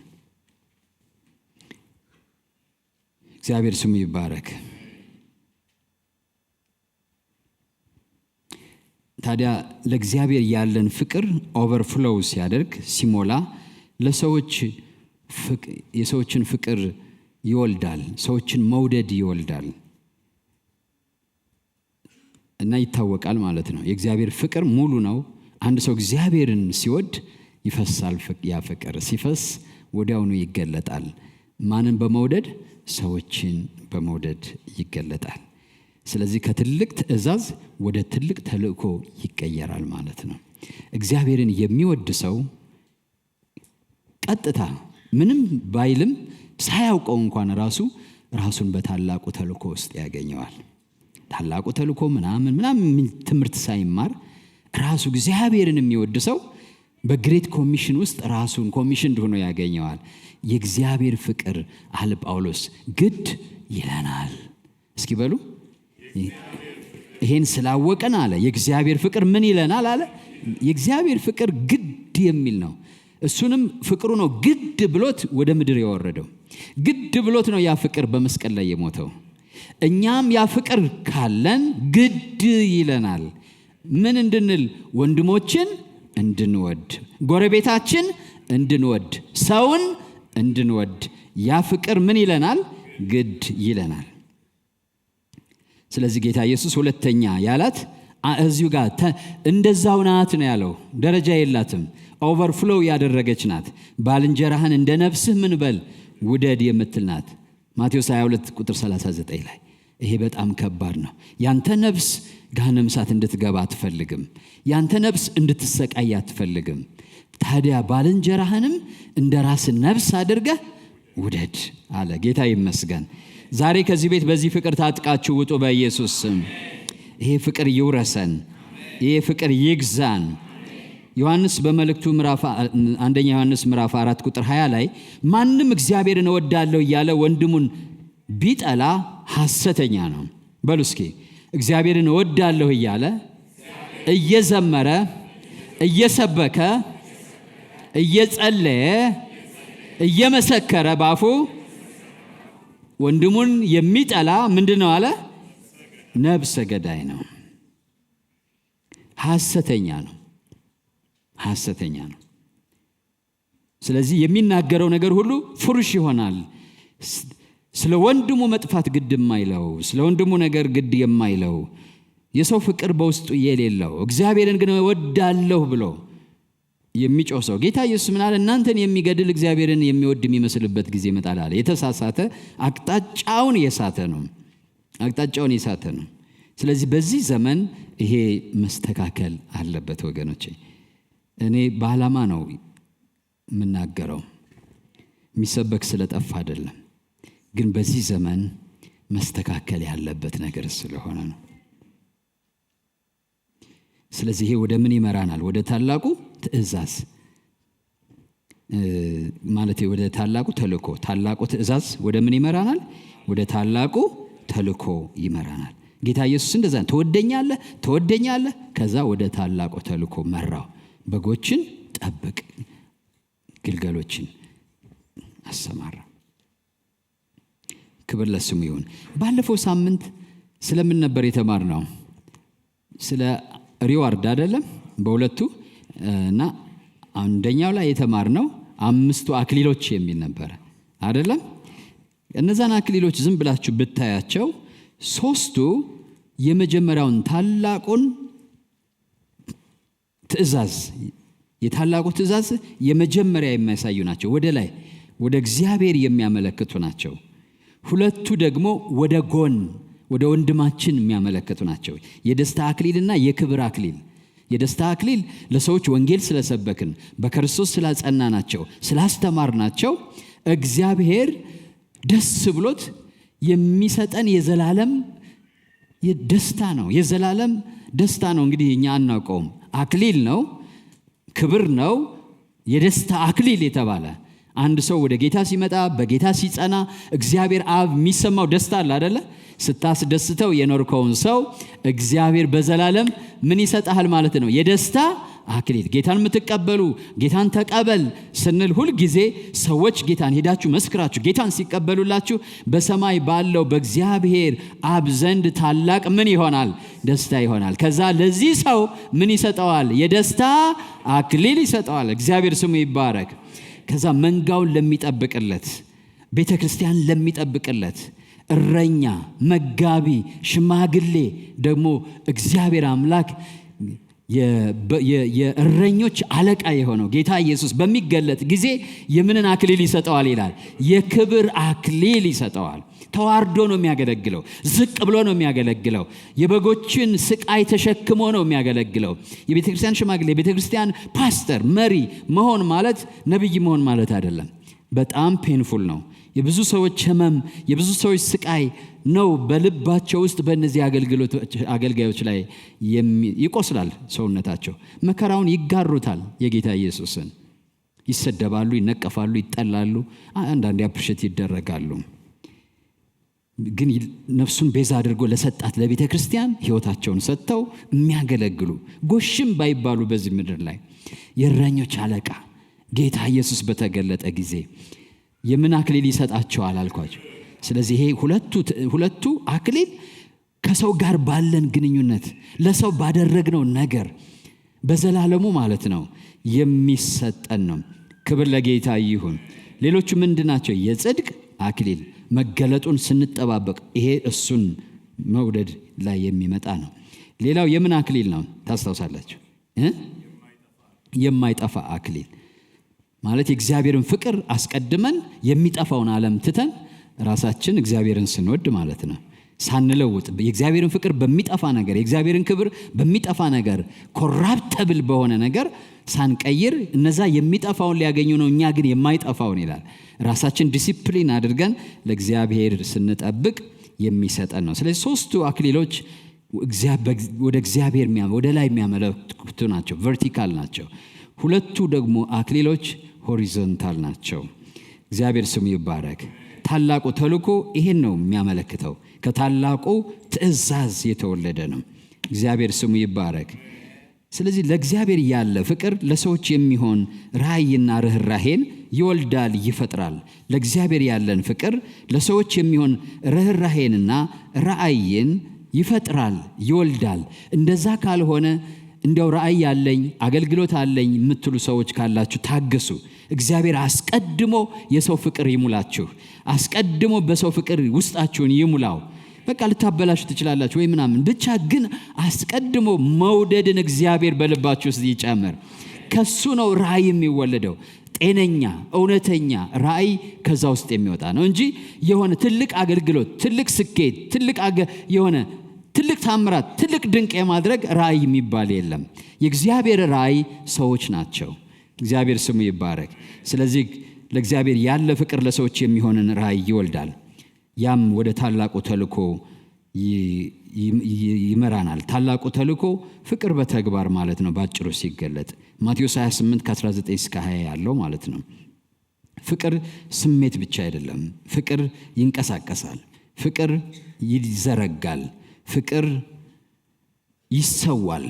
እግዚአብሔር ስሙ ይባረክ። ታዲያ ለእግዚአብሔር ያለን ፍቅር ኦቨርፍሎው ሲያደርግ ሲሞላ የሰዎችን ፍቅር ይወልዳል። ሰዎችን መውደድ ይወልዳል። እና ይታወቃል ማለት ነው። የእግዚአብሔር ፍቅር ሙሉ ነው። አንድ ሰው እግዚአብሔርን ሲወድ ይፈሳል። ያ ፍቅር ሲፈስ ወዲያውኑ ይገለጣል። ማንን በመውደድ? ሰዎችን በመውደድ ይገለጣል። ስለዚህ ከትልቅ ትእዛዝ ወደ ትልቅ ተልእኮ ይቀየራል ማለት ነው። እግዚአብሔርን የሚወድ ሰው ቀጥታ ምንም ባይልም ሳያውቀው እንኳን ራሱን በታላቁ ተልእኮ ውስጥ ያገኘዋል። ታላቁ ተልእኮ ምናምን ትምህርት ሳይማር ራሱ እግዚአብሔርን የሚወድ ሰው በግሬት ኮሚሽን ውስጥ ራሱን ኮሚሽን ሆኖ ያገኘዋል። የእግዚአብሔር ፍቅር አለ ጳውሎስ ግድ ይለናል። እስኪ በሉ ይሄን ስላወቀን አለ የእግዚአብሔር ፍቅር ምን ይለናል አለ። የእግዚአብሔር ፍቅር ግድ የሚል ነው። እሱንም ፍቅሩ ነው ግድ ብሎት ወደ ምድር የወረደው። ግድ ብሎት ነው ያ ፍቅር በመስቀል ላይ የሞተው። እኛም ያ ፍቅር ካለን ግድ ይለናል ምን እንድንል? ወንድሞችን እንድንወድ፣ ጎረቤታችን እንድንወድ፣ ሰውን እንድንወድ። ያ ፍቅር ምን ይለናል? ግድ ይለናል። ስለዚህ ጌታ ኢየሱስ ሁለተኛ ያላት እዚሁ ጋር እንደዛው ናት ነው ያለው። ደረጃ የላትም። ኦቨርፍሎው ያደረገች ናት። ባልንጀራህን እንደ ነፍስህ ምን በል ውደድ የምትል ናት። ማቴዎስ 22 ቁጥር 39 ላይ ይሄ በጣም ከባድ ነው። ያንተ ነፍስ ገሃነመ እሳት እንድትገባ አትፈልግም። ያንተ ነፍስ እንድትሰቃይ አትፈልግም። ታዲያ ባልንጀራህንም እንደ ራስህ ነፍስ አድርገህ ውደድ አለ። ጌታ ይመስገን። ዛሬ ከዚህ ቤት በዚህ ፍቅር ታጥቃችሁ ውጡ በኢየሱስ ስም። ይሄ ፍቅር ይውረሰን። ይሄ ፍቅር ይግዛን። ዮሐንስ በመልእክቱ አንደኛ ዮሐንስ ምዕራፍ 4 ቁጥር 20 ላይ ማንም እግዚአብሔርን እወዳለሁ እያለ ወንድሙን ቢጠላ ሐሰተኛ ነው። በሉ እስኪ እግዚአብሔርን እወዳለሁ እያለ እየዘመረ እየሰበከ እየጸለየ እየመሰከረ ባፉ ወንድሙን የሚጠላ ምንድነው አለ? ነፍሰ ገዳይ ነው። ሐሰተኛ ነው። ሐሰተኛ ነው። ስለዚህ የሚናገረው ነገር ሁሉ ፍሩሽ ይሆናል። ስለ ወንድሙ መጥፋት ግድ የማይለው፣ ስለ ወንድሙ ነገር ግድ የማይለው፣ የሰው ፍቅር በውስጡ የሌለው፣ እግዚአብሔርን ግን እወዳለሁ ብሎ የሚጮህ ሰው ጌታ ኢየሱስ ምን አለ? እናንተን የሚገድል እግዚአብሔርን የሚወድ የሚመስልበት ጊዜ ይመጣል አለ። የተሳሳተ አቅጣጫውን የሳተ ነው። አቅጣጫውን የሳተ ነው። ስለዚህ በዚህ ዘመን ይሄ መስተካከል አለበት ወገኖቼ። እኔ በዓላማ ነው የምናገረው፣ የሚሰበክ ስለጠፋ አይደለም። ግን በዚህ ዘመን መስተካከል ያለበት ነገር ስለሆነ ነው። ስለዚህ ይሄ ወደ ምን ይመራናል? ወደ ታላቁ ትእዛዝ ማለት ወደ ታላቁ ተልእኮ። ታላቁ ትእዛዝ ወደ ምን ይመራናል? ወደ ታላቁ ተልእኮ ይመራናል። ጌታ ኢየሱስ እንደዛ ትወደኛለህ። ከዛ ወደ ታላቁ ተልእኮ መራው። በጎችን ጠብቅ፣ ግልገሎችን አሰማራ። ክብር ለስሙ ይሁን። ባለፈው ሳምንት ስለምን ነበር የተማርነው? ስለ ሪዋርድ አይደለም? በሁለቱ እና አንደኛው ላይ የተማርነው 5 አክሊሎች የሚል ነበር አይደለም? እነዛን አክሊሎች ዝም ብላችሁ ብታያቸው 3ቱ የመጀመሪያውን ታላቁን ትእዛዝ የታላቁ ትእዛዝ የመጀመሪያ የሚያሳዩ ናቸው። ወደ ላይ ወደ እግዚአብሔር የሚያመለክቱ ናቸው። 2ቱ ደግሞ ወደ ጎን ወደ ወንድማችን የሚያመለክቱ ናቸው። የደስታ አክሊልና የክብር አክሊል። የደስታ አክሊል ለሰዎች ወንጌል ስለሰበክን፣ በክርስቶስ ስላጸናናቸው፣ ስላስተማርናቸው እግዚአብሔር ደስ ብሎት የሚሰጠን የዘላለም ደስታ ነው። የዘላለም ደስታ ነው። እንግዲህ እኛ አናውቀውም። አክሊል ነው፣ ክብር ነው። የደስታ አክሊል የተባለ አንድ ሰው ወደ ጌታ ሲመጣ፣ በጌታ ሲጸና እግዚአብሔር አብ የሚሰማው ደስታ አለ አይደለ? ስታስደስተው የኖርከውን ሰው እግዚአብሔር በዘላለም ምን ይሰጣል ማለት ነው? የደስታ አክሊል። ጌታን የምትቀበሉ ጌታን ተቀበል ስንል ሁል ጊዜ ሰዎች ጌታን ሄዳችሁ መስክራችሁ ጌታን ሲቀበሉላችሁ በሰማይ ባለው በእግዚአብሔር አብ ዘንድ ታላቅ ምን ይሆናል? ደስታ ይሆናል። ከዛ ለዚህ ሰው ምን ይሰጠዋል? የደስታ አክሊል ይሰጠዋል። እግዚአብሔር ስሙ ይባረክ። ከዛ መንጋውን ለሚጠብቅለት፣ ቤተ ክርስቲያን ለሚጠብቅለት፣ እረኛ፣ መጋቢ፣ ሽማግሌ ደግሞ እግዚአብሔር አምላክ የእረኞች አለቃ የሆነው ጌታ ኢየሱስ በሚገለጥ ጊዜ የምንን አክሊል ይሰጠዋል ይላል? የክብር አክሊል ይሰጠዋል። ተዋርዶ ነው የሚያገለግለው። ዝቅ ብሎ ነው የሚያገለግለው። የበጎችን ስቃይ ተሸክሞ ነው የሚያገለግለው። የቤተ ክርስቲያን ሽማግሌ፣ የቤተ ክርስቲያን ፓስተር፣ መሪ መሆን ማለት ነቢይ መሆን ማለት አይደለም። በጣም ፔንፉል ነው። የብዙ ሰዎች ህመም፣ የብዙ ሰዎች ስቃይ ነው በልባቸው ውስጥ በእነዚህ አገልጋዮች ላይ ይቆስላል ሰውነታቸው። መከራውን ይጋሩታል። የጌታ ኢየሱስን ይሰደባሉ፣ ይነቀፋሉ፣ ይጠላሉ፣ አንዳንዴ አፕሪሼት ይደረጋሉ። ግን ነፍሱን ቤዛ አድርጎ ለሰጣት ለቤተ ክርስቲያን ህይወታቸውን ሰጥተው የሚያገለግሉ ጎሽም ባይባሉ በዚህ ምድር ላይ የእረኞች አለቃ ጌታ ኢየሱስ በተገለጠ ጊዜ የምን አክሊል ይሰጣቸዋል አልኳቸው። ስለዚህ ይሄ ሁለቱ አክሊል ከሰው ጋር ባለን ግንኙነት፣ ለሰው ባደረግነው ነገር በዘላለሙ ማለት ነው የሚሰጠን ነው። ክብር ለጌታ ይሁን። ሌሎቹ ምንድናቸው? የጽድቅ አክሊል መገለጡን ስንጠባበቅ ይሄ እሱን መውደድ ላይ የሚመጣ ነው። ሌላው የምን አክሊል ነው ታስታውሳላችሁ? የማይጠፋ አክሊል ማለት የእግዚአብሔርን ፍቅር አስቀድመን የሚጠፋውን ዓለም ትተን ራሳችን እግዚአብሔርን ስንወድ ማለት ነው። ሳንለውጥ የእግዚአብሔርን ፍቅር በሚጠፋ ነገር፣ የእግዚአብሔርን ክብር በሚጠፋ ነገር፣ ኮራፕተብል በሆነ ነገር ሳንቀይር እነዛ የሚጠፋውን ሊያገኙ ነው፣ እኛ ግን የማይጠፋውን ይላል። ራሳችን ዲሲፕሊን አድርገን ለእግዚአብሔር ስንጠብቅ የሚሰጠን ነው። ስለዚህ ሶስቱ አክሊሎች ወደ እግዚአብሔር ወደ ላይ የሚያመለክቱ ናቸው፣ ቨርቲካል ናቸው። ሁለቱ ደግሞ አክሊሎች ሆሪዞንታል ናቸው። እግዚአብሔር ስሙ ይባረክ። ታላቁ ተልእኮ ይሄን ነው የሚያመለክተው። ከታላቁ ትእዛዝ የተወለደ ነው። እግዚአብሔር ስሙ ይባረክ። ስለዚህ ለእግዚአብሔር ያለ ፍቅር ለሰዎች የሚሆን ራእይና ርኅራሄን ይወልዳል፣ ይፈጥራል። ለእግዚአብሔር ያለን ፍቅር ለሰዎች የሚሆን ርኅራሄንና ራእይን ይፈጥራል፣ ይወልዳል። እንደዛ ካልሆነ እንዲያው ራእይ ያለኝ አገልግሎት አለኝ የምትሉ ሰዎች ካላችሁ ታገሱ። እግዚአብሔር አስቀድሞ የሰው ፍቅር ይሙላችሁ። አስቀድሞ በሰው ፍቅር ውስጣችሁን ይሙላው። በቃ ልታበላሹ ትችላላችሁ ወይ ምናምን፣ ብቻ ግን አስቀድሞ መውደድን እግዚአብሔር በልባችሁ ውስጥ ይጨምር። ከሱ ነው ራእይ የሚወለደው። ጤነኛ እውነተኛ ራእይ ከዛ ውስጥ የሚወጣ ነው እንጂ የሆነ ትልቅ አገልግሎት፣ ትልቅ ስኬት፣ የሆነ ትልቅ ታምራት፣ ትልቅ ድንቅ የማድረግ ራእይ የሚባል የለም። የእግዚአብሔር ራእይ ሰዎች ናቸው። እግዚአብሔር ስሙ ይባረክ። ስለዚህ ለእግዚአብሔር ያለ ፍቅር ለሰዎች የሚሆንን ራእይ ይወልዳል። ያም ወደ ታላቁ ተልእኮ ይመራናል። ታላቁ ተልእኮ ፍቅር በተግባር ማለት ነው ባጭሩ ሲገለጥ ማቴዎስ 28 ከ19 እስከ 20 ያለው ማለት ነው። ፍቅር ስሜት ብቻ አይደለም። ፍቅር ይንቀሳቀሳል፣ ፍቅር ይዘረጋል፣ ፍቅር ይሰዋል፣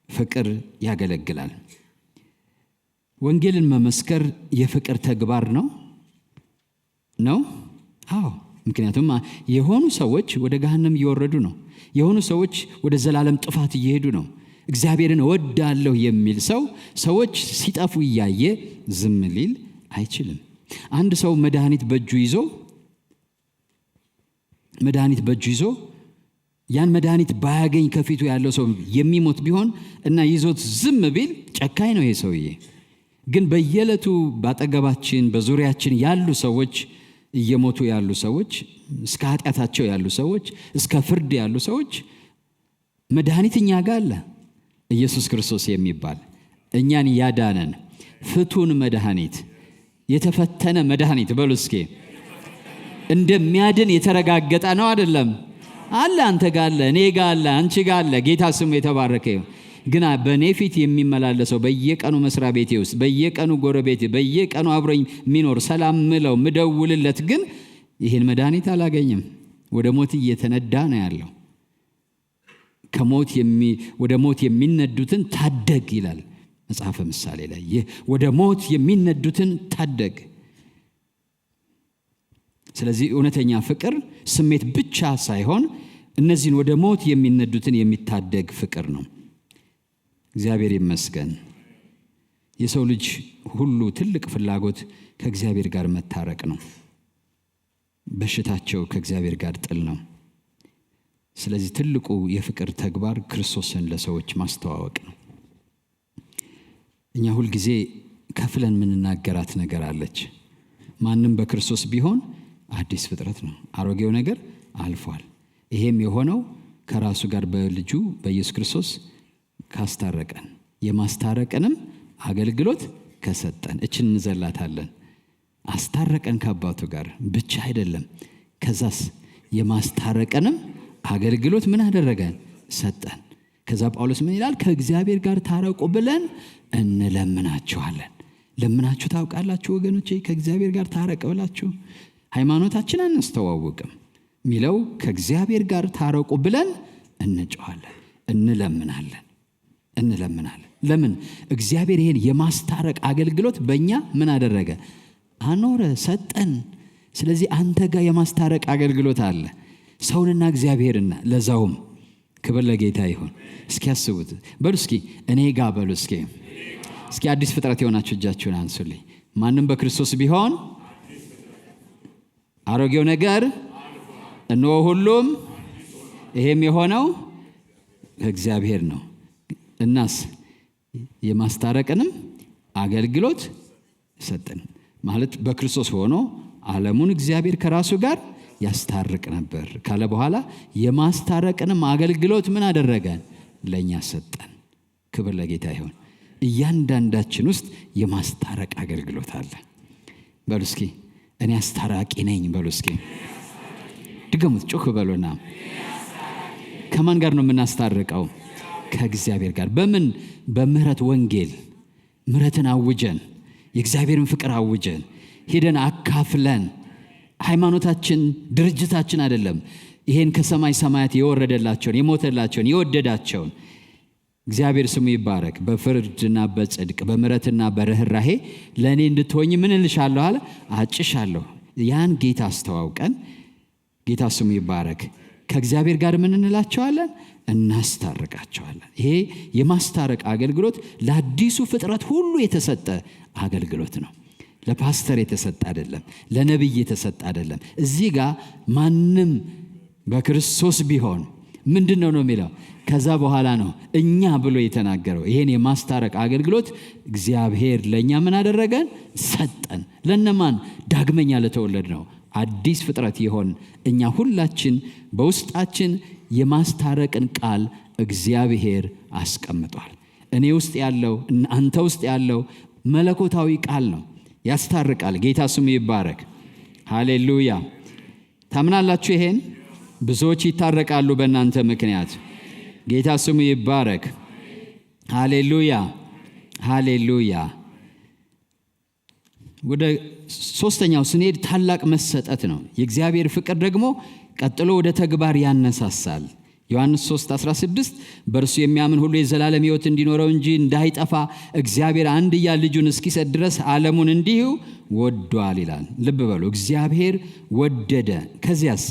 ፍቅር ያገለግላል። ወንጌልን መመስከር የፍቅር ተግባር ነው። አዎ፣ ምክንያቱም የሆኑ ሰዎች ወደ ገሃነም እየወረዱ ነው። የሆኑ ሰዎች ወደ ዘላለም ጥፋት እየሄዱ ነው። እግዚአብሔርን እወዳለሁ የሚል ሰው ሰዎች ሲጠፉ እያየ ዝም ሊል አይችልም። አንድ ሰው መድኃኒት በእጁ ይዞ ያን መድኃኒት ባያገኝ ከፊቱ ያለው ሰው የሚሞት ቢሆን እና ይዞት ዝም ቢል ጨካኝ ነው ይሄ ሰውዬ። ግን በየዕለቱ ባጠገባችን በዙሪያችን ያሉ ሰዎች እየሞቱ ያሉ ሰዎች፣ እስከ ኃጢአታቸው ያሉ ሰዎች፣ እስከ ፍርድ ያሉ ሰዎች መድኃኒት እኛ ጋር አለ። ኢየሱስ ክርስቶስ የሚባል እኛን ያዳነን ፍቱን መድኃኒት፣ የተፈተነ መድኃኒት በሉ እስኪ። እንደሚያድን የተረጋገጠ ነው አይደለም? አለ፣ አንተ ጋር አለ፣ እኔ ጋር አለ፣ አንቺ ጋር አለ። ጌታ ስሙ የተባረከ ይሁን። ግን በእኔ ፊት የሚመላለሰው በየቀኑ መስሪያ ቤቴ ውስጥ፣ በየቀኑ ጎረቤቴ፣ በየቀኑ አብሮኝ የሚኖር ሰላም ምለው ምደውልለት ግን ይህን መድኃኒት አላገኝም። ወደ ሞት እየተነዳ ነው ያለው። ወደ ሞት የሚነዱትን ታደግ ይላል መጽሐፈ ምሳሌ ላይ። ወደ ሞት የሚነዱትን ታደግ። ስለዚህ እውነተኛ ፍቅር ስሜት ብቻ ሳይሆን እነዚህን ወደ ሞት የሚነዱትን የሚታደግ ፍቅር ነው። እግዚአብሔር ይመስገን። የሰው ልጅ ሁሉ ትልቅ ፍላጎት ከእግዚአብሔር ጋር መታረቅ ነው። በሽታቸው ከእግዚአብሔር ጋር ጥል ነው። ስለዚህ ትልቁ የፍቅር ተግባር ክርስቶስን ለሰዎች ማስተዋወቅ ነው። እኛ ሁል ጊዜ ከፍለን የምንናገራት ነገር አለች። ማንም በክርስቶስ ቢሆን አዲስ ፍጥረት ነው፣ አሮጌው ነገር አልፏል። ይሄም የሆነው ከራሱ ጋር በልጁ በኢየሱስ ክርስቶስ ካስታረቀን የማስታረቅንም አገልግሎት ከሰጠን። እችን እንዘላታለን። አስታረቀን ከአባቱ ጋር ብቻ አይደለም፣ ከዛስ የማስታረቅንም አገልግሎት ምን አደረገን? ሰጠን። ከዛ ጳውሎስ ምን ይላል? ከእግዚአብሔር ጋር ታረቁ ብለን እንለምናችኋለን። ለምናችሁ ታውቃላችሁ ወገኖቼ? ከእግዚአብሔር ጋር ታረቅ ብላችሁ ሃይማኖታችን አናስተዋውቅም ሚለው ከእግዚአብሔር ጋር ታረቁ ብለን እንጮኻለን፣ እንለምናለን። ለምን? እግዚአብሔር ይሄን የማስታረቅ አገልግሎት በእኛ ምን አደረገ? አኖረ፣ ሰጠን። ስለዚህ አንተ ጋር የማስታረቅ አገልግሎት አለ፣ ሰውንና እግዚአብሔርና። ለዛውም ክብር ለጌታ ይሁን። እስኪ ያስቡት በሉ እስኪ እኔ ጋር በሉ እስኪ አዲስ ፍጥረት የሆናችሁ እጃችሁን አንሱልኝ። ማንም በክርስቶስ ቢሆን አሮጌው ነገር እነሆ ሁሉም ይሄም የሆነው እግዚአብሔር ነው። እናስ የማስታረቅንም አገልግሎት ሰጠን ማለት በክርስቶስ ሆኖ ዓለሙን እግዚአብሔር ከራሱ ጋር ያስታርቅ ነበር ካለ በኋላ የማስታረቅንም አገልግሎት ምን አደረገን? ለእኛ ሰጠን። ክብር ለጌታ ይሁን። እያንዳንዳችን ውስጥ የማስታረቅ አገልግሎት አለ። በሉ እስኪ እኔ አስታራቂ ነኝ በሉ እስኪ። ድገሙት፣ ጮክ በሉና። ከማን ጋር ነው የምናስታርቀው? ከእግዚአብሔር ጋር። በምን? በምህረት ወንጌል። ምህረትን አውጀን፣ የእግዚአብሔርን ፍቅር አውጀን፣ ሄደን አካፍለን። ሃይማኖታችን ድርጅታችን አይደለም። ይሄን ከሰማይ ሰማያት የወረደላቸውን የሞተላቸውን የወደዳቸውን እግዚአብሔር ስሙ ይባረክ። በፍርድና በጽድቅ በምህረትና በርህራሄ ለእኔ እንድትሆኝ ምን እልሻለሁ አለ? አጭሻለሁ። ያን ጌታ አስተዋውቀን፣ ጌታ ስሙ ይባረክ። ከእግዚአብሔር ጋር ምን እንላቸዋለን? እናስታርቃቸዋለን። ይሄ የማስታረቅ አገልግሎት ለአዲሱ ፍጥረት ሁሉ የተሰጠ አገልግሎት ነው። ለፓስተር የተሰጠ አይደለም፣ ለነቢይ የተሰጠ አይደለም። እዚህ ጋር ማንም በክርስቶስ ቢሆን ምንድነው ነው የሚለው? ከዛ በኋላ ነው እኛ ብሎ የተናገረው። ይሄን የማስታረቅ አገልግሎት እግዚአብሔር ለእኛ ምን አደረገን? ሰጠን። ለነማን? ዳግመኛ ለተወለድ ነው አዲስ ፍጥረት ይሆን እኛ ሁላችን በውስጣችን የማስታረቅን ቃል እግዚአብሔር አስቀምጧል። እኔ ውስጥ ያለው አንተ ውስጥ ያለው መለኮታዊ ቃል ነው፣ ያስታርቃል። ጌታ ስሙ ይባረክ። ሃሌሉያ። ታምናላችሁ? ይሄን ብዙዎች ይታረቃሉ በእናንተ ምክንያት። ጌታ ስሙ ይባረክ። ሃሌሉያ ሃሌሉያ። ወደ ሶስተኛው ስንሄድ ታላቅ መሰጠት ነው። የእግዚአብሔር ፍቅር ደግሞ ቀጥሎ ወደ ተግባር ያነሳሳል። ዮሐንስ 3:16 በእርሱ የሚያምን ሁሉ የዘላለም ሕይወት እንዲኖረው እንጂ እንዳይጠፋ እግዚአብሔር አንድያ ልጁን እስኪሰጥ ድረስ ዓለሙን እንዲሁ ወዷል ይላል። ልብ በሉ፣ እግዚአብሔር ወደደ፣ ከዚያስ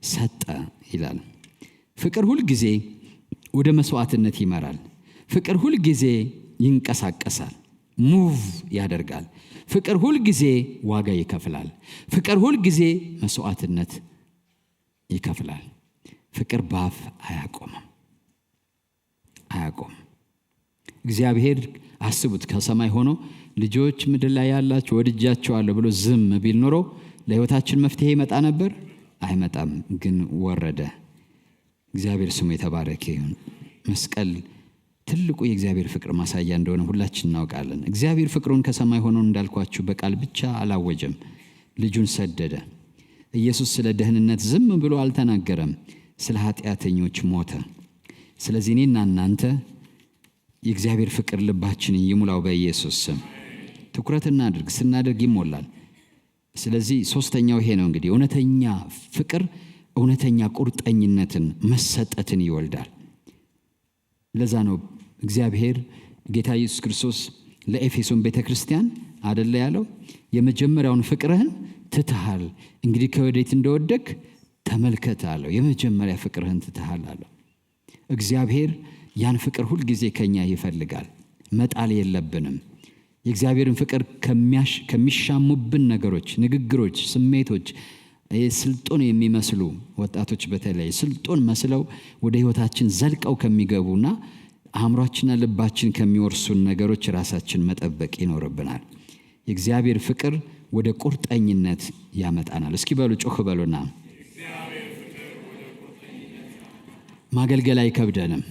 ሰጠ ይላል። ፍቅር ሁል ጊዜ ወደ መስዋዕትነት ይመራል። ፍቅር ሁል ጊዜ ይንቀሳቀሳል፣ ሙቭ ያደርጋል። ፍቅር ሁል ጊዜ ዋጋ ይከፍላል። ፍቅር ሁል ጊዜ መስዋዕትነት ይከፍላል። ፍቅር ባፍ አያቆምም። እግዚአብሔር አስቡት፣ ከሰማይ ሆኖ ልጆች ምድር ላይ ያላችሁ ወድጃቸዋለሁ ብሎ ዝም ቢል ኖሮ ለሕይወታችን መፍትሄ ይመጣ ነበር? አይመጣም። ግን ወረደ። እግዚአብሔር ስሙ የተባረከ ይሁን። መስቀል ትልቁ የእግዚአብሔር ፍቅር ማሳያ እንደሆነ ሁላችን እናውቃለን። እግዚአብሔር ፍቅሩን ከሰማይ ሆኖ እንዳልኳችሁ በቃል ብቻ አላወጀም፣ ልጁን ሰደደ። ኢየሱስ ስለ ደህንነት ዝም ብሎ አልተናገረም፣ ስለ ኃጢአተኞች ሞተ። ስለዚህ እኔና እናንተ የእግዚአብሔር ፍቅር ልባችንን ይሙላው በኢየሱስ ስም። ትኩረት እናድርግ፣ ስናደርግ ይሞላል። ስለዚህ ሶስተኛው ይሄ ነው እንግዲህ እውነተኛ ፍቅር እውነተኛ ቁርጠኝነትን መሰጠትን ይወልዳል። ለዛ ነው እግዚአብሔር ጌታ ኢየሱስ ክርስቶስ ለኤፌሶን ቤተክርስቲያን አይደለ ያለው የመጀመሪያውን ፍቅርህን ትተሃል፣ እንግዲህ ከወዴት እንደወደቅ ተመልከት አለው። የመጀመሪያ ፍቅርህን ትተሃል አለው። እግዚአብሔር ያን ፍቅር ሁል ጊዜ ከኛ ይፈልጋል። መጣል የለብንም። የእግዚአብሔርን ፍቅር ከሚሻሙብን ነገሮች፣ ንግግሮች፣ ስሜቶች ስልጡን የሚመስሉ ወጣቶች በተለይ ስልጡን መስለው ወደ ህይወታችን ዘልቀው ከሚገቡና አእምሯችንና ልባችን ከሚወርሱን ነገሮች ራሳችን መጠበቅ ይኖርብናል። የእግዚአብሔር ፍቅር ወደ ቁርጠኝነት ያመጣናል። እስኪ በሉ ጮህ በሉና ማገልገል አይከብደንም።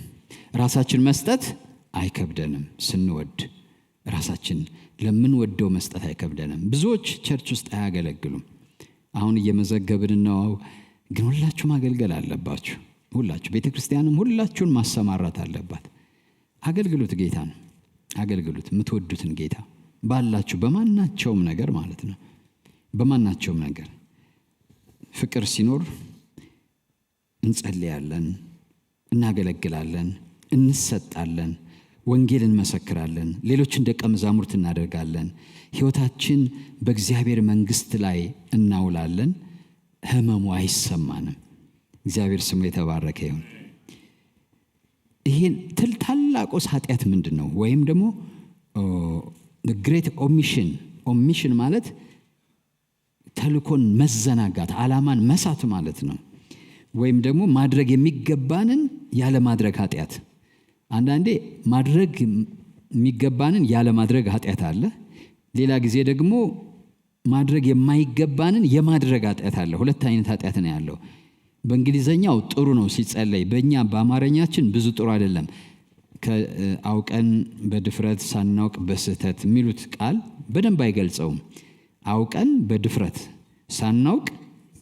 ራሳችን መስጠት አይከብደንም። ስንወድ ራሳችን ለምንወደው መስጠት አይከብደንም። ብዙዎች ቸርች ውስጥ አያገለግሉም። አሁን እየመዘገብን ነው፣ ግን ሁላችሁ ማገልገል አለባችሁ። ሁላችሁ ቤተክርስቲያንም ሁላችሁን ማሰማራት አለባት። አገልግሉት፣ ጌታን አገልግሉት፣ የምትወዱትን ጌታ ባላችሁ በማናቸውም ነገር ማለት ነው። በማናቸውም ነገር ፍቅር ሲኖር እንጸልያለን፣ እናገለግላለን፣ እንሰጣለን፣ ወንጌል እንመሰክራለን፣ ሌሎችን ደቀ መዛሙርት እናደርጋለን፣ ሕይወታችን በእግዚአብሔር መንግሥት ላይ እናውላለን። ህመሙ አይሰማንም። እግዚአብሔር ስሙ የተባረከ ይሁን። ይሄን ታላቁስ ኃጢአት ምንድን ነው? ወይም ደግሞ ግሬት ኦሚሽን ማለት ተልኮን መዘናጋት፣ ዓላማን መሳት ማለት ነው። ወይም ደግሞ ማድረግ የሚገባንን ያለ ማድረግ ኃጢአት። አንዳንዴ ማድረግ የሚገባንን ያለ ማድረግ ኃጢአት አለ። ሌላ ጊዜ ደግሞ ማድረግ የማይገባንን የማድረግ ኃጢአት አለ። ሁለት አይነት ኃጢአት ነው ያለው። በእንግሊዘኛው ጥሩ ነው ሲጸለይ፣ በእኛ በአማርኛችን ብዙ ጥሩ አይደለም። አውቀን በድፍረት ሳናውቅ በስህተት የሚሉት ቃል በደንብ አይገልጸውም። አውቀን በድፍረት ሳናውቅ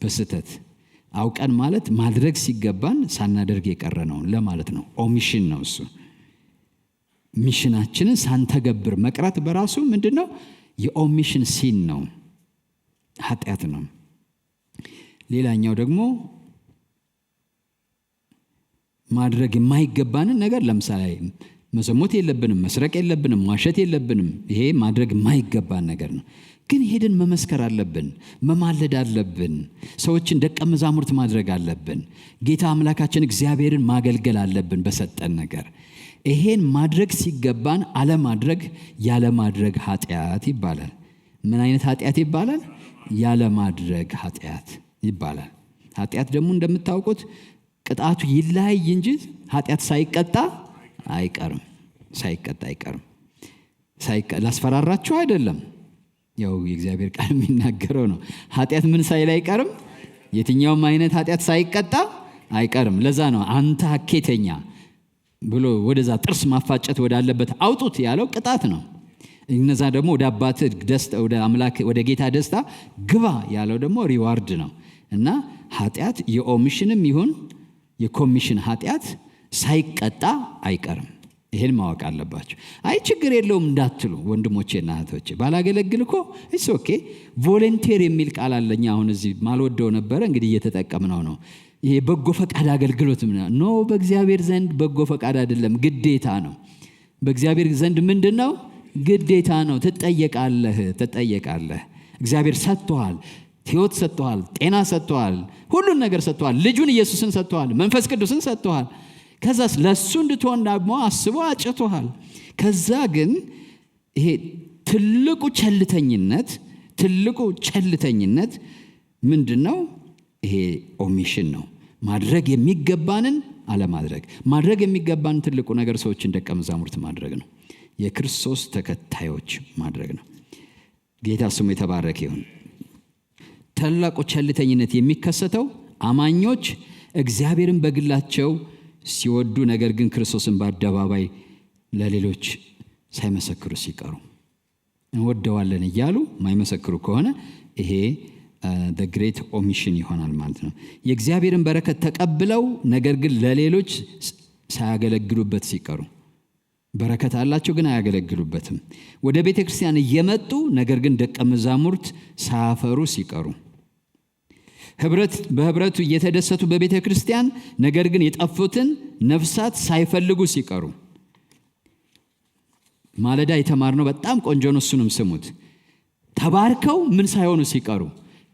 በስህተት። አውቀን ማለት ማድረግ ሲገባን ሳናደርግ የቀረ ነው ለማለት ነው። ኦሚሽን ነው እሱ። ሚሽናችንን ሳንተገብር መቅረት በራሱ ምንድነው? የኦሚሽን ሲን ነው፣ ኃጢአት ነው። ሌላኛው ደግሞ ማድረግ የማይገባንን ነገር፣ ለምሳሌ መዘሞት የለብንም፣ መስረቅ የለብንም፣ ማሸት የለብንም። ይሄ ማድረግ የማይገባን ነገር ነው። ግን ሄደን መመስከር አለብን፣ መማለድ አለብን፣ ሰዎችን ደቀ መዛሙርት ማድረግ አለብን፣ ጌታ አምላካችን እግዚአብሔርን ማገልገል አለብን በሰጠን ነገር። ይሄን ማድረግ ሲገባን አለማድረግ ያለማድረግ ኃጢአት ይባላል። ምን አይነት ኃጢአት ይባላል? ያለማድረግ ኃጢአት ይባላል። ኃጢአት ደግሞ እንደምታውቁት ቅጣቱ ይለያይ እንጂ ኃጢአት ሳይቀጣ አይቀርም። ላስፈራራችሁ አይደለም፣ ያው የእግዚአብሔር ቃል የሚናገረው ነው። ኃጢአት ምን ሳይል አይቀርም? የትኛውም አይነት ኃጢአት ሳይቀጣ አይቀርም። ለዛ ነው አንተ ሐኬተኛ ብሎ ወደዛ ጥርስ ማፋጨት ወዳለበት አውጡት ያለው ቅጣት ነው። እነዛ ደግሞ ወደ አባት ደስታ፣ ወደ አምላክ ወደ ጌታ ደስታ ግባ ያለው ደግሞ ሪዋርድ ነው። እና ኃጢአት የኦሚሽንም ይሁን የኮሚሽን ኃጢአት ሳይቀጣ አይቀርም። ይሄን ማወቅ አለባችሁ። አይ ችግር የለውም እንዳትሉ ወንድሞቼና እህቶቼ፣ ባላገለግል እኮ እሱ ኦኬ። ቮለንቲር የሚል ቃል አለኝ። አሁን እዚህ ማልወደው ነበረ፣ እንግዲህ እየተጠቀምነው ነው። ይሄ በጎ ፈቃድ አገልግሎት ኖ፣ በእግዚአብሔር ዘንድ በጎ ፈቃድ አይደለም፣ ግዴታ ነው። በእግዚአብሔር ዘንድ ምንድነው? ግዴታ ነው። ትጠየቃለህ። እግዚአብሔር ሰጥቷል፣ ሕይወት ሰጥቷል፣ ጤና ሰጥቷል፣ ሁሉን ነገር ሰጥቷል፣ ልጁን ኢየሱስን ሰጥቷል፣ መንፈስ ቅዱስን ሰጥቷል። ከዛስ ለሱ እንድትሆን ደግሞ አስቦ አጭቶሃል። ከዛ ግን ይሄ ትልቁ ቸልተኝነት ምንድነው? ይሄ ኦሚሽን ነው። ማድረግ የሚገባንን አለማድረግ። ማድረግ የሚገባንን ትልቁ ነገር ሰዎችን ደቀ መዛሙርት ማድረግ ነው። የክርስቶስ ተከታዮች ማድረግ ነው። ጌታ ስሙ የተባረከ ይሁን። ታላቁ ቸልተኝነት የሚከሰተው አማኞች እግዚአብሔርን በግላቸው ሲወዱ፣ ነገር ግን ክርስቶስን በአደባባይ ለሌሎች ሳይመሰክሩ ሲቀሩ። እንወደዋለን እያሉ ማይመሰክሩ ከሆነ ይሄ the great omission ይሆናል ማለት ነው። የእግዚአብሔርን በረከት ተቀብለው ነገር ግን ለሌሎች ሳያገለግሉበት ሲቀሩ። በረከት አላቸው ግን አያገለግሉበትም። ወደ ቤተ ክርስቲያን እየመጡ ነገር ግን ደቀ መዛሙርት ሳያፈሩ ሲቀሩ። በህብረቱ እየተደሰቱ በቤተ ክርስቲያን ነገር ግን የጠፉትን ነፍሳት ሳይፈልጉ ሲቀሩ። ማለዳ የተማርነው በጣም ቆንጆ ነው፣ እሱንም ስሙት። ተባርከው ምን ሳይሆኑ ሲቀሩ?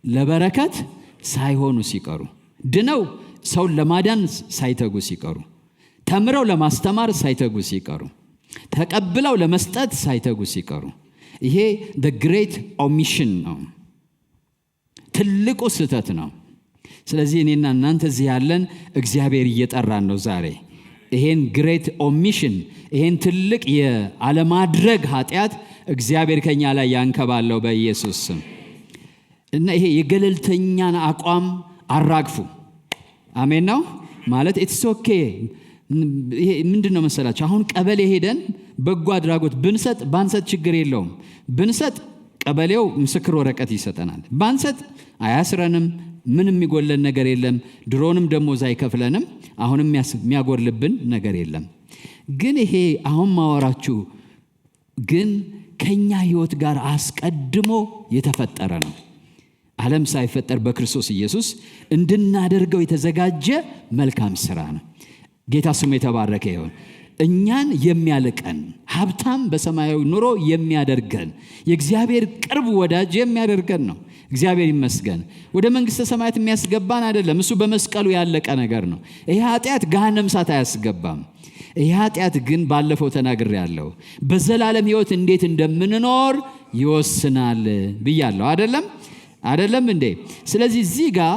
ለበረከት ሳይሆኑ ሲቀሩ። ድነው ሰውን ለማዳን ሳይተጉ ሲቀሩ። ተምረው ለማስተማር ሳይተጉ ሲቀሩ። ተቀብለው ለመስጠት ሳይተጉ ሲቀሩ። ይሄ the great omission ነው። ትልቁ ስህተት ነው። ስለዚህ እኔና እናንተ እዚህ ያለን እግዚአብሔር እየጠራን ነው ዛሬ ይሄን ግሬት ኦሚሽን ይሄን ትልቅ የአለማድረግ ኃጢአት እግዚአብሔር ከኛ ላይ ያንከባለው በኢየሱስ ስም። እና ይሄ የገለልተኛን አቋም አራግፉ። አሜን ነው ማለት ኢትስ ኦኬ። ይሄ ምንድነው መሰላችሁ? አሁን ቀበሌ ሄደን በጎ አድራጎት ብንሰጥ ባንሰጥ ችግር የለውም። ብንሰጥ ቀበሌው ምስክር ወረቀት ይሰጠናል። ባንሰጥ አያስረንም። ምንም የሚጎለን ነገር የለም። ድሮንም ደሞዝ አይከፍለንም። አሁንም የሚያጎልብን ነገር የለም። ግን ይሄ አሁን ማወራችሁ ግን ከኛ ህይወት ጋር አስቀድሞ የተፈጠረ ነው። ዓለም ሳይፈጠር በክርስቶስ ኢየሱስ እንድናደርገው የተዘጋጀ መልካም ሥራ ነው። ጌታ ስሙ የተባረከ ይሁን። እኛን የሚያልቀን ሀብታም በሰማያዊ ኑሮ የሚያደርገን የእግዚአብሔር ቅርብ ወዳጅ የሚያደርገን ነው። እግዚአብሔር ይመስገን። ወደ መንግሥተ ሰማያት የሚያስገባን አይደለም። እሱ በመስቀሉ ያለቀ ነገር ነው። ይሄ ኃጢአት ገሃነመ እሳት አያስገባም። ይሄ ኃጢአት ግን ባለፈው ተናግሬያለሁ፣ በዘላለም ህይወት እንዴት እንደምንኖር ይወስናል ብያለሁ። አይደለም እንዴ? ስለዚህ እዚህ ጋር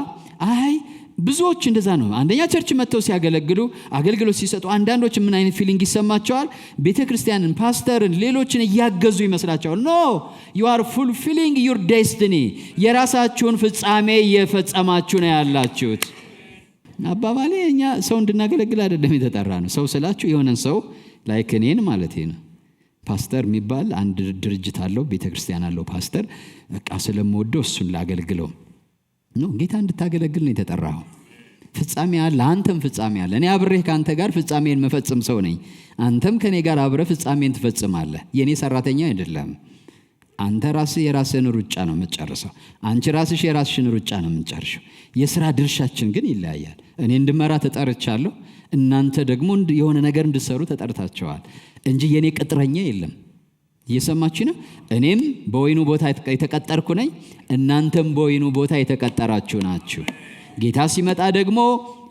ብዙዎች እንደዛ ነው። አንደኛ ቸርች መጥተው ሲያገለግሉ አገልግሎት ሲሰጡ አንዳንዶች ምን አይነት ፊሊንግ ይሰማቸዋል? ቤተ ክርስቲያንን፣ ፓስተርን፣ ሌሎችን እያገዙ ይመስላቸዋል። ኖ you are fulfilling your destiny። የራሳችሁን ፍጻሜ እየፈጸማችሁ ነው ያላችሁት። አባባሌ እኛ ሰው እንድናገለግል አይደለም የተጠራ ነው። ሰው ስላችሁ የሆነን ሰው ላይክ እኔን ማለት ነው። ፓስተር የሚባል አንድ ድርጅት አለው፣ ቤተ ክርስቲያን አለው ፓስተር። በቃ ስለምወደው እሱን ላገልግለው ነው። ጌታ እንድታገለግል ነው የተጠራው። ፍጻሜ አለ፣ አንተም ፍጻሜ አለ። እኔ አብሬህ ካንተ ጋር ፍጻሜን መፈጽም ሰው ነኝ። አንተም ከኔ ጋር አብረህ ፍጻሜን ትፈጽማለህ። የኔ ሰራተኛ አይደለም። አንተ ራስህ የራስህን ሩጫ ነው የምትጨርሰው። አንቺ ራስሽ የራስሽን ሩጫ ነው የምትጨርሺው። የሥራ ድርሻችን ግን ይለያያል። እኔ እንድመራ ተጠርቻለሁ፣ እናንተ ደግሞ የሆነ ነገር እንድትሰሩ ተጠርታችኋል እንጂ የኔ ቅጥረኛ የለም። እየሰማችሁ ነው? እኔም በወይኑ ቦታ የተቀጠርኩ ነኝ፣ እናንተም በወይኑ ቦታ የተቀጠራችሁ ናችሁ። ጌታ ሲመጣ ደግሞ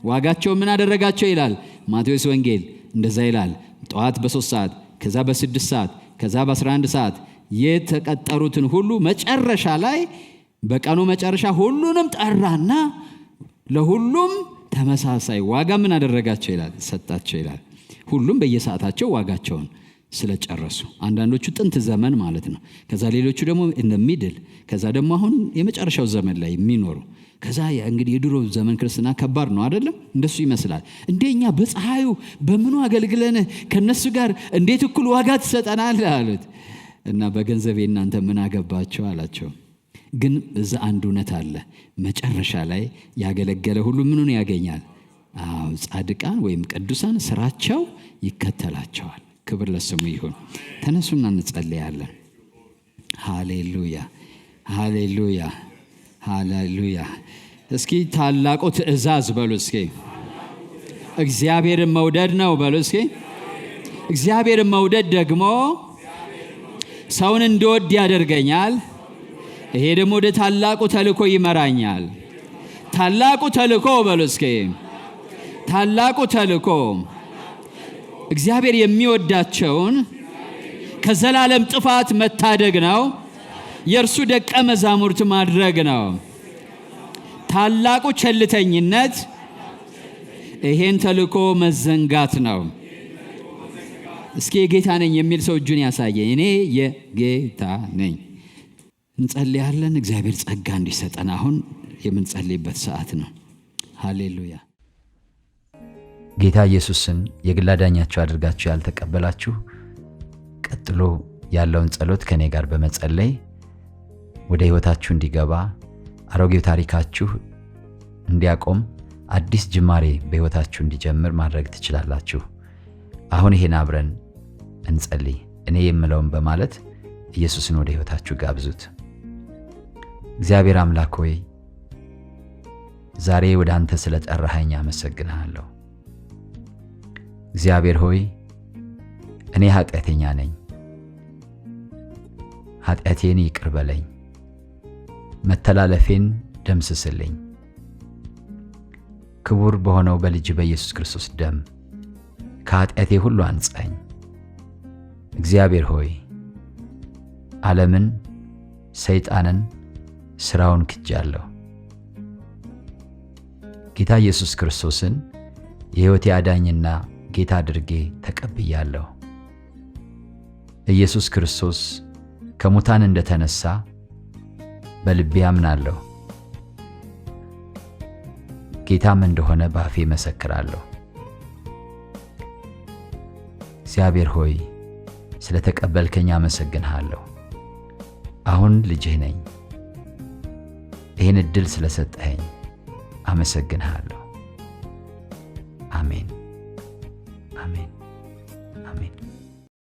ዋጋቸው ምን አደረጋቸው ይላል ማቴዎስ ወንጌል። እንደዛ ይላል። ጠዋት በ3 ሰዓት፣ ከዛ በ6 ሰዓት፣ ከዛ በ11 ሰዓት የተቀጠሩትን ሁሉ መጨረሻ ላይ በቀኑ መጨረሻ ሁሉንም ጠራና ለሁሉም ተመሳሳይ ዋጋ ምን አደረጋቸው ይላል ሰጣቸው ይላል። ሁሉም በየሰዓታቸው ዋጋቸውን ስለጨረሱ፣ አንዳንዶቹ ጥንት ዘመን ማለት ነው። ከዛ ሌሎቹ ደግሞ እንደ ሚድል፣ ከዛ ደግሞ አሁን የመጨረሻው ዘመን ላይ የሚኖሩ። ከዛ እንግዲህ የድሮ ዘመን ክርስትና ከባድ ነው አይደለም? እንደሱ ይመስላል። እንደኛ በፀሐዩ በምኑ አገልግለን ከነሱ ጋር እንዴት እኩል ዋጋ ትሰጠናል አሉት። እና በገንዘቤ እናንተ ምን አገባቸው አላቸው። ግን እዛ አንድ እውነት አለ። መጨረሻ ላይ ያገለገለ ሁሉ ምኑን ያገኛል? ጻድቃን ወይም ቅዱሳን ስራቸው ይከተላቸዋል። ክብር ለስሙ ይሁን። ተነሱና እንጸልያለን። ሃሌሉያ ሃሌሉያ ሃሌሉያ። እስኪ ታላቁ ትእዛዝ በሉ እስኪ። እግዚአብሔርን መውደድ ነው በሉ እስኪ። እግዚአብሔርን መውደድ ደግሞ ሰውን እንድወድ ያደርገኛል። ይሄ ደግሞ ወደ ታላቁ ተልእኮ ይመራኛል። ታላቁ ተልእኮ በሉ እስኪ። ታላቁ ተልእኮ እግዚአብሔር የሚወዳቸውን ከዘላለም ጥፋት መታደግ ነው። የእርሱ ደቀ መዛሙርት ማድረግ ነው። ታላቁ ቸልተኝነት ይሄን ተልእኮ መዘንጋት ነው። እስኪ የጌታ ነኝ የሚል ሰው እጁን ያሳየኝ። እኔ የጌታ ነኝ። እንጸልያለን። እግዚአብሔር ጸጋ እንዲሰጠን አሁን የምንጸልይበት ሰዓት ነው። ሃሌሉያ። ጌታ ኢየሱስን የግል አዳኛችሁ አድርጋችሁ ያልተቀበላችሁ ቀጥሎ ያለውን ጸሎት ከኔ ጋር በመጸለይ ወደ ሕይወታችሁ እንዲገባ አሮጌው ታሪካችሁ እንዲያቆም አዲስ ጅማሬ በሕይወታችሁ እንዲጀምር ማድረግ ትችላላችሁ። አሁን ይሄን አብረን እንጸልይ። እኔ የምለውን በማለት ኢየሱስን ወደ ሕይወታችሁ ጋብዙት። እግዚአብሔር አምላክ ሆይ ዛሬ ወደ አንተ ስለጠራኸኝ አመሰግንሃለሁ። እግዚአብሔር ሆይ እኔ ኃጢአተኛ ነኝ። ኃጢአቴን ይቅር በለኝ፣ መተላለፌን ደምስስልኝ። ክቡር በሆነው በልጅ በኢየሱስ ክርስቶስ ደም ከኃጢአቴ ሁሉ አንጻኝ። እግዚአብሔር ሆይ ዓለምን፣ ሰይጣንን፣ ሥራውን ክጃለሁ። ጌታ ኢየሱስ ክርስቶስን የሕይወቴ አዳኝና ጌታ አድርጌ ተቀብያለሁ። ኢየሱስ ክርስቶስ ከሙታን እንደተነሳ በልቤ አምናለሁ። ጌታም እንደሆነ በአፌ መሰክራለሁ። እግዚአብሔር ሆይ ስለ ተቀበልከኝ አመሰግንሃለሁ። አሁን ልጅህ ነኝ። ይህን ዕድል ስለሰጠኸኝ አመሰግንሃለሁ። አሜን፣ አሜን፣ አሜን።